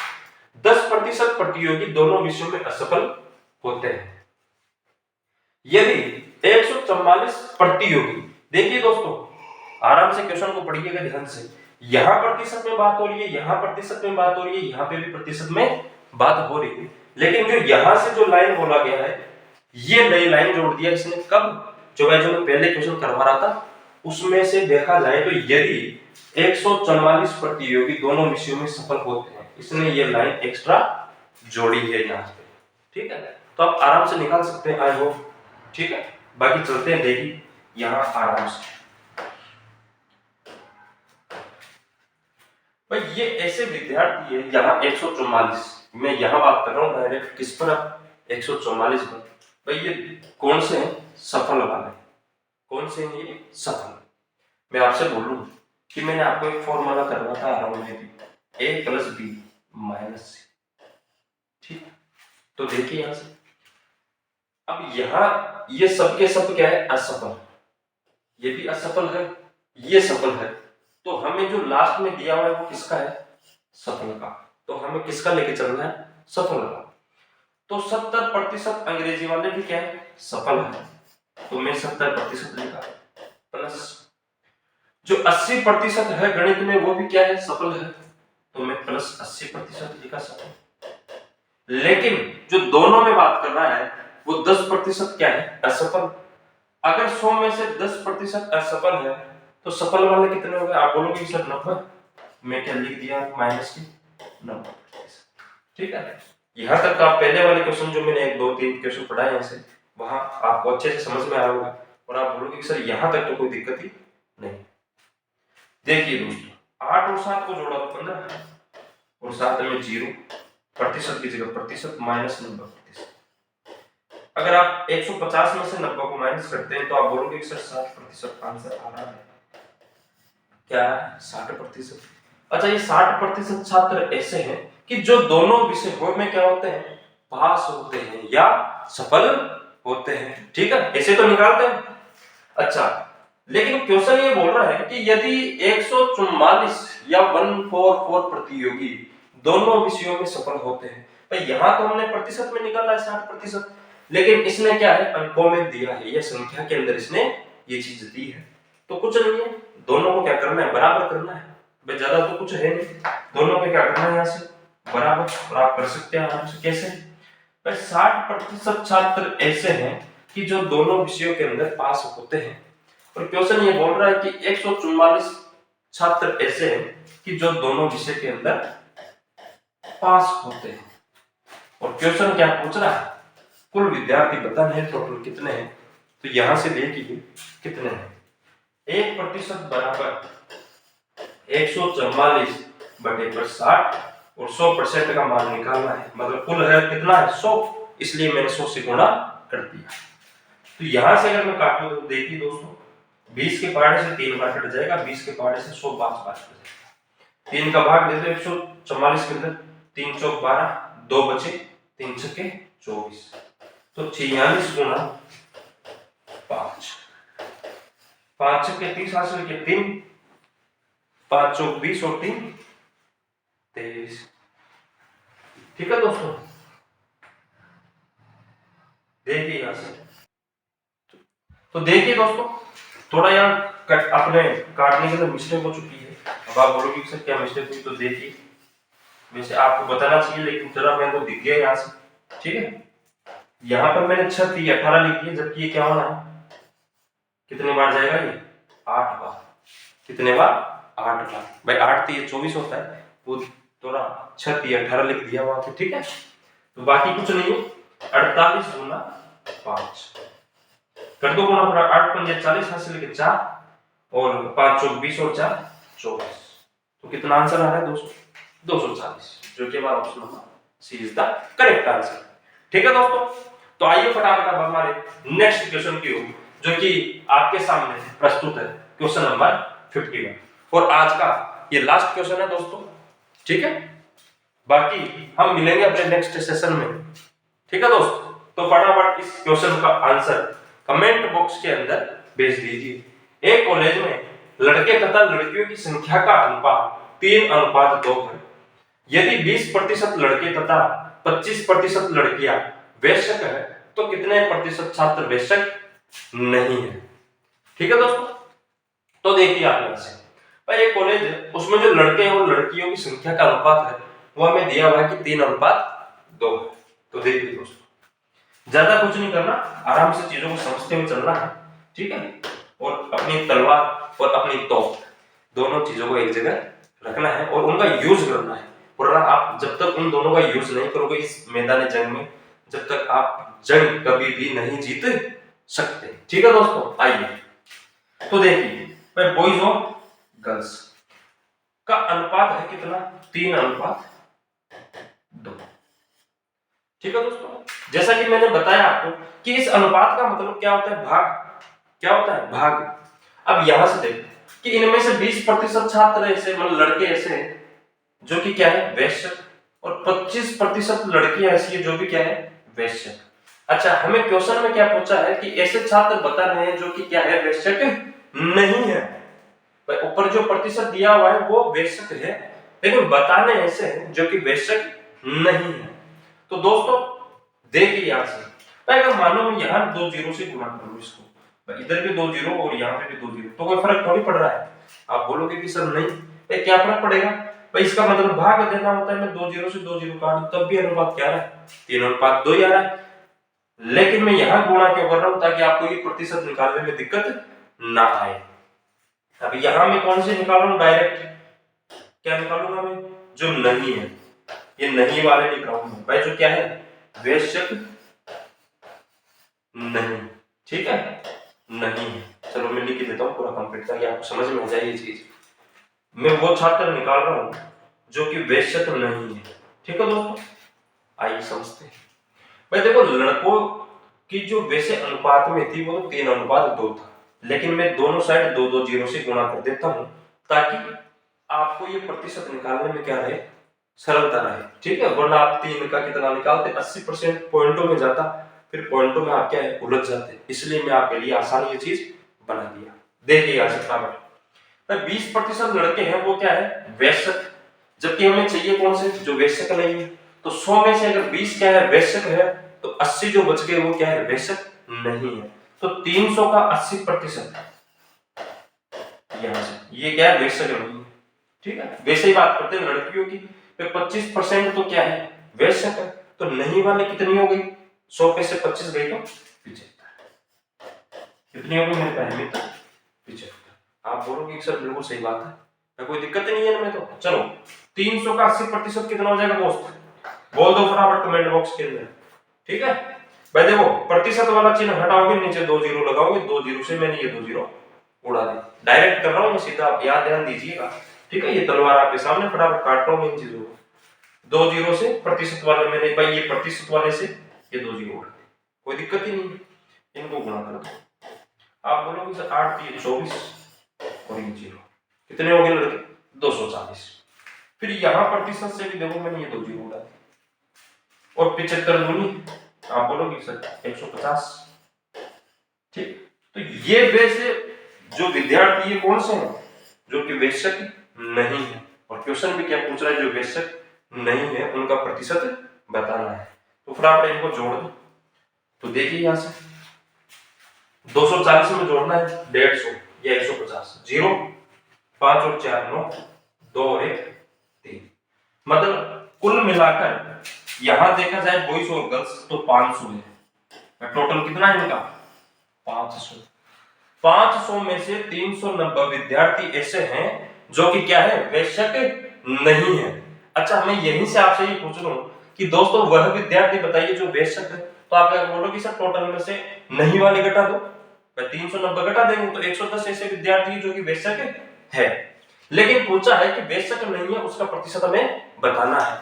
10% प्रतियोगी दोनों विषयों में असफल होते हैं। यदि 144 प्रतियोगी, देखिए दोस्तों आराम से क्वेश्चन को पढ़िएगा ध्यान से, यहां प्रतिशत में बात हो रही है, यहां प्रतिशत में बात हो रही है, यहां पे भी प्रतिशत में बात हो रही है, लेकिन जो यहां से जो लाइन बोला गया है, ये नई लाइन जोड़ दिया इसने कब, जो मैं पहले क्वेश्चन करवा रहा था उसमें से देखा जाए तो यदि 144 प्रतियोगी दोनों विषयों में सफल होते हैं, इसने ये लाइन एक्स्ट्रा जोड़ी है यहाँ पे, ठीक है। तो आप आराम से निकाल सकते हैं, आई होप, ठीक है। बाकी चलते हैं देखिए यहां आराम से, भाई ये ऐसे विद्यार्थी है, यहाँ 144, मैं यहाँ बात कर रहा हूँ डायरेक्ट किस पर, 144 पर। भाई ये कौन से हैं, सफल वाले, कौन से हैं ये सफल। मैं आपसे बोलूं कि मैंने आपको एक फॉर्मूला करवा था अराउंड में भी, ए प्लस बी माइनस सी, ठीक। तो देखिए यहां से, अब यहाँ ये सब के सब क्या है, असफल, ये भी असफल है, ये सफल है, तो हमें जो लास्ट में दिया हुआ है वो किसका है, सफल का। तो हमें किसका लेके चलना है, सफल का। तो 70% अंग्रेजी वाले भी क्या है, सफल है, तो मैं 70% लिखा, प्लस जो 80% है गणित में वो भी क्या है, सफल है, तो मैं प्लस 80% लिखा सफल। लेकिन जो दोनों में बात कर रहा है वो 10% क्या है, असफल। अगर 100 में से 10% असफल है तो सफल वाले कितने हो गए, आप बोलोगे सर 90, मैं क्या लिख दिया माइनस की 90%, ठीक है। यहां तक आप पहले वाले क्वेश्चन जो मैंने 1 2 3 क्वेश्चन पढ़ाए हैं से, वहां आपको अच्छे से समझ में आया होगा और आप बोलोगे सर यहां तक तो कोई दिक्कत ही नहीं। देखिए दोस्तों, 8 और 7 को जोड़ा तो 15 और 7 में 0, प्रतिशत की जगह प्रतिशत माइनस 90%। अगर आप 150 में से 90 को माइनस करते हैं तो आप बोलोगे सर 60% आंसर आ रहा है, क्या है 60%। अच्छा, ये 60% छात्र ऐसे हैं कि जो दोनों विषयों में क्या होते हैं, पास होते हैं या सफल होते हैं, ठीक है, ऐसे तो निकालते हैं। अच्छा, लेकिन क्वेश्चन ये बोल रहा है कि यदि 144 या 144 प्रतियोगी दोनों विषयों में सफल होते हैं, भाई यहां तो हमने प्रतिशत में निकाला है 60%, लेकिन इसने क्या है, अंकों में दिया है, यह संख्या के अंदर इसने ये चीज दी है। तो कुछ नहीं है, दोनों को क्या करना है, बराबर करना है, भाई ज्यादा तो कुछ है नहीं, दोनों को क्या करना है, यहाँ से बराबर। और आप कर सकते हैं आराम से, कैसे भाई, 60% छात्र ऐसे हैं कि जो दोनों विषयों के अंदर पास होते हैं, और क्वेश्चन ये बोल रहा है कि 144 छात्र ऐसे हैं कि जो दोनों विषय के अंदर पास होते हैं। और क्वेश्चन क्या पूछ रहा है, कुल विद्यार्थी बताने हैं टोटल कितने हैं, तो यहां से देखिए कितने हैं, 1% बराबर 144 बटे पर 60 और 100% का मान निकालना है, मतलब कुल है कितना है 100, इसलिए मैंने 100 से गुणा कर दिया। तो यहां से अगर मैं काटूं तो देखिए दोस्तों, 20 के पहाड़े से 3 बार कट जाएगा, 20 के पहाड़े से 100 5 बार कट जाएगा, 3 का भाग दे दो 144 के अंदर, 3 चौक 12, 2 बचे, 3 छक्के 24, तो 46 गुणा 5, 5 छक्के 30 हासिल के 3, 5 चौक 20 और 3 23, ठीक है दोस्तों। देखिए यहां से, तो देखिए दोस्तों, थोड़ा यहाँ अपने काटने के लिए मिस्टेक हो चुकी है। अब आप बोलोगे सर क्या मिस्टेक हुई, तो देखिए, वैसे आपको बताना चाहिए लेकिन जरा मेरे को दिख गया यहाँ से, ठीक है। यहाँ पर मैंने 6 3 18 लिख दिया, जबकि ये क्या होना है, कितने बार जाएगा ये, 8 बार, कितने बार, 8 बार, भाई 8 3 24 होता है, वो थोड़ा 6 3 18 लिख दिया वहां पे, ठीक है। तो बाकी कुछ नहीं है, 48 गुना 5 कर दो गुना, 8 पंजे 40 हासिल के 4 और 5 चौक 20 और 4 24, तो कितना आंसर आ रहा है दोस्तों, 240, जो कि हमारा option number C is the correct answer, ठीक है दोस्तों। तो आइए फटाफट अब हमारे नेक्स्ट क्वेश्चन की ओर, जो कि आपके सामने प्रस्तुत है, क्वेश्चन नंबर 51, और आज का ये लास्ट क्वेश्चन है दोस्तों, ठीक है। बाकी हम मिलेंगे अपने नेक्स्ट सेशन में, ठीक है दोस्तों। तो फटाफट इस क्वेश्चन का आंसर कमेंट बॉक्स के अंदर भेज दीजिए। एक कॉलेज में लड़के तथा लड़कियों की संख्या का अनुपात 3:2 है। यदि 20% लड़के तथा 25% लड़कियां वयस्क है तो कितने प्रतिशत छात्र वयस्क नहीं है, ठीक है दोस्तों। तो देखिए आप यहां से, भाई एक कॉलेज है, उसमें जो लड़के और लड़कियों की संख्या का अनुपात है वो हमें दिया हुआ है कि 3:2 है। तो देखिए दोस्तों, ज्यादा कुछ नहीं करना, आराम से चीजों को समझते हुए चलना है, ठीक है। और अपनी तलवार और अपनी तोप दोनों चीजों को एक जगह रखना है और उनका यूज करना है, वरना आप जब तक उन दोनों का यूज नहीं करोगे इस मैदान जंग में, जब तक आप जंग कभी भी नहीं जीत सकते, ठीक है दोस्तों। आइए तो देखिए, बॉयज और गर्ल्स, का अनुपात है कितना, 3:2। ठीक है दोस्तों, जैसा कि मैंने बताया आपको कि इस अनुपात का मतलब क्या होता है, भाग। क्या होता है, भाग। अब यहां से देखो कि इनमें से 20% छात्र ऐसे मतलब लड़के ऐसे हैं जो कि क्या है, वैश्य, और 25% लड़कियां ऐसी है जो भी क्या है, वैश्य। अच्छा, हमें क्वेश्चन में क्या पूछा है कि ऐसे छात्र बता रहे हैं जो कि क्या है, वैश्य नहीं है। भाई ऊपर जो प्रतिशत दिया हुआ है वो वैश्य है, लेकिन बताने ऐसे हैं जो कि वैश्य नहीं है। तो दोस्तों देखिए यहां से, भाई अगर मानो मैं यहाँ 2 जीरो से गुणा करूं इसको, भाई इधर भी 2 जीरो और यहाँ पे भी 2 जीरो, तो कोई फर्क थोड़ी पड़ रहा है। आप बोलोगे कि सर नहीं, भाई क्या फर्क पड़ेगा, भाई इसका मतलब भाग देना होता है, मैं 2 जीरो से 2 जीरो काट तब भी अनुपात क्या है, 3:2 ही आ रहा है। लेकिन मैं यहाँ गुणा क्यों कर रहा हूँ, ताकि आपको ये प्रतिशत निकालने में दिक्कत ना आए। अब यहाँ मैं कौन से निकाल रहा हूँ, डायरेक्ट क्या निकालूंगा मैं, जो नहीं है, ये नहीं वाले लिख रहा हूं भाई, जो क्या है, वैश्य नहीं। ठीक है, नहीं है। चलो मैं लिख देता हूं पूरा कंप्लीट, ताकि आपको समझ में आ जाए ये चीज। मैं वो छात्र निकाल रहा हूं जो कि वैश्य नहीं है। ठीक है दोस्तों, आइए समझते हैं। भाई देखो, लड़कों की जो वैसे अनुपात में थी वो 3:2 था, लेकिन मैं दोनों साइड 2-2 जीरो से गुणा कर देता हूं, ताकि आपको ये प्रतिशत निकालने में क्या रहे, सरलता रहे। ठीक है, वरना आप 3 का कितना निकालते, 80% पॉइंटों में जाता, फिर पॉइंटों में आप क्या है, उलझ जाते। इसलिए मैं आपके लिए आसान ये चीज बना दिया। देखिए यहां से फटाफट, 20% लड़के हैं वो क्या है, वैश्य, जबकि हमें चाहिए कौन से, जो वैश्य नहीं है। तो 100 में से अगर 20 क्या है, वैश्य है, तो 80 जो बच गए वो क्या है, वैश्य नहीं है। तो 300 का 80% यहां से ये क्या है, वैश्य नहीं है। ठीक है, वैसे ही बात करते हैं लड़कियों की, 25% तो क्या है, वैश्य है। तो नहीं वाले कितनी हो गई, 100 पे से 25 गई तो 75। कितनी होगी मेरे पहले में, 75। आप बोलोगे सर बिल्कुल सही बात है, कोई दिक्कत नहीं है इनमें। तो चलो 300 का 80% कितना हो जाएगा दोस्त, बोल दो फटाफट कमेंट बॉक्स के अंदर। ठीक है भाई, देखो प्रतिशत वाला चिन्ह हटाओगे, नीचे 2 जीरो लगाओगे, 2 जीरो से मैंने ये 2 जीरो उड़ा दी। डायरेक्ट कर रहा हूं मैं सीधा, आप याद ध्यान दीजिएगा। ठीक है, ये तलवार आपके सामने, फटाफट काट रहा हूं इन चीजों को। 2 जीरो से प्रतिशत वाले मैंने, भाई ये प्रतिशत वाले से ये 2 जीरो उड़ा दी, कोई दिक्कत ही नहीं, इनको गुणा कर दो। आप बोलोगे सर 8 3 24 और ये जीरो, कितने हो गए लड़के, 240। फिर यहां प्रतिशत से भी देखो, मैंने ये 2 जीरो उड़ा दी, और 75 दूनी, आप बोलोगे सर 150। ठीक, तो ये वैसे जो विद्यार्थी है कौन से हैं, जो कि वैश्य नहीं है। और क्वेश्चन भी क्या पूछ रहा है, जो वैश्य नहीं है उनका प्रतिशत बताना है। तो फटाफट इनको जोड़ दो। तो देखिए यहां से 240 में जोड़ना है 150 या 150, 0 5 और 4 9, 2 और 1 3, मतलब कुल मिलाकर यहां देखा जाए बॉयज और गर्ल्स तो 500 है। टोटल कितना है इनका, 500। 500 में से 390 विद्यार्थी ऐसे हैं जो कि क्या है, वैश्य नहीं है। अच्छा, मैं यहीं से आपसे ये पूछ रहा हूं कि दोस्तों वह विद्यार्थी बताइए जो वैश्य है। तो आप क्या बोलोगे सर टोटल में से नहीं वाले घटा दो, 390 घटा देंगे तो 110 ऐसे विद्यार्थी जो कि वैश्य है। लेकिन पूछा है कि वैश्य नहीं है, उसका प्रतिशत हमें बताना है।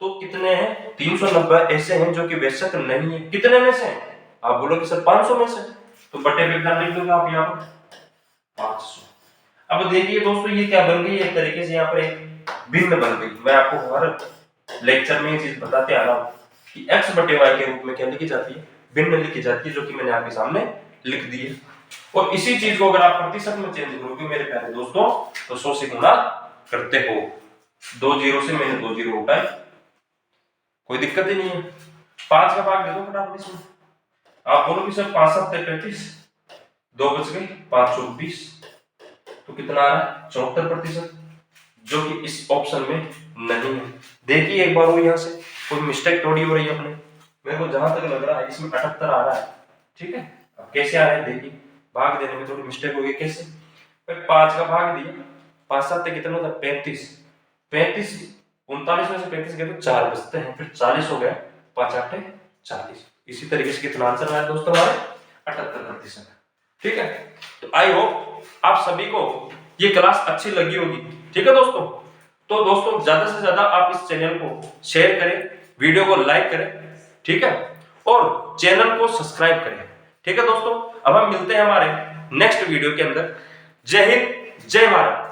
तो कितने हैं, 390 ऐसे हैं जो कि वैश्य नहीं है। कितने में से, आप बोलोगे सर 500 में से, तो बटे पे कितना लिख दोगे आप यहाँ पर, 500। अब देखिए दोस्तों ये क्या बन गई, एक तरीके से यहाँ पर एक भिन्न बन गई। मैं आपको हर लेक्चर में ये चीज बताते आ रहा हूँ कि x बटे y के रूप में क्या लिखी जाती है, भिन्न लिखी जाती है, जो कि मैंने आपके सामने लिख दी है। और इसी चीज को अगर आप प्रतिशत में चेंज करोगे मेरे प्यारे दोस्तों, तो 100 से गुणा करते हो। 2 जीरो से मैंने 2 जीरो उठाए, कोई दिक्कत ही नहीं है। 5 का भाग दे दो फटाफट इसमें। आप बोलोगे सर 5 7 35, 2 बच गए, 5 और 20, तो कितना आ रहा है, 74%, जो कि इस ऑप्शन में नहीं है। देखिए एक बार वो यहाँ से कोई मिस्टेक थोड़ी हो रही है अपने, मेरे को जहां तक लग रहा है इसमें 78 आ रहा है। ठीक है, अब कैसे आ रहा है देखिए, भाग देने में थोड़ी मिस्टेक हो गई। कैसे, 5 का भाग दिया, 5 7 कितना होता है, 35, 35 39 में से 35 गए तो 4 बचते हैं, फिर 40 हो गया, 5 8 40। इसी तरीके से कितना आंसर आया दोस्तों हमारे, 78%। ठीक है, तो आई होप आप सभी को ये क्लास अच्छी लगी होगी। ठीक है दोस्तों, तो दोस्तों ज्यादा से ज्यादा आप इस चैनल को शेयर करें, वीडियो को लाइक करें, ठीक है, और चैनल को सब्सक्राइब करें, ठीक है दोस्तों। अब हम मिलते हैं हमारे नेक्स्ट वीडियो के अंदर। जय हिंद, जय भारत।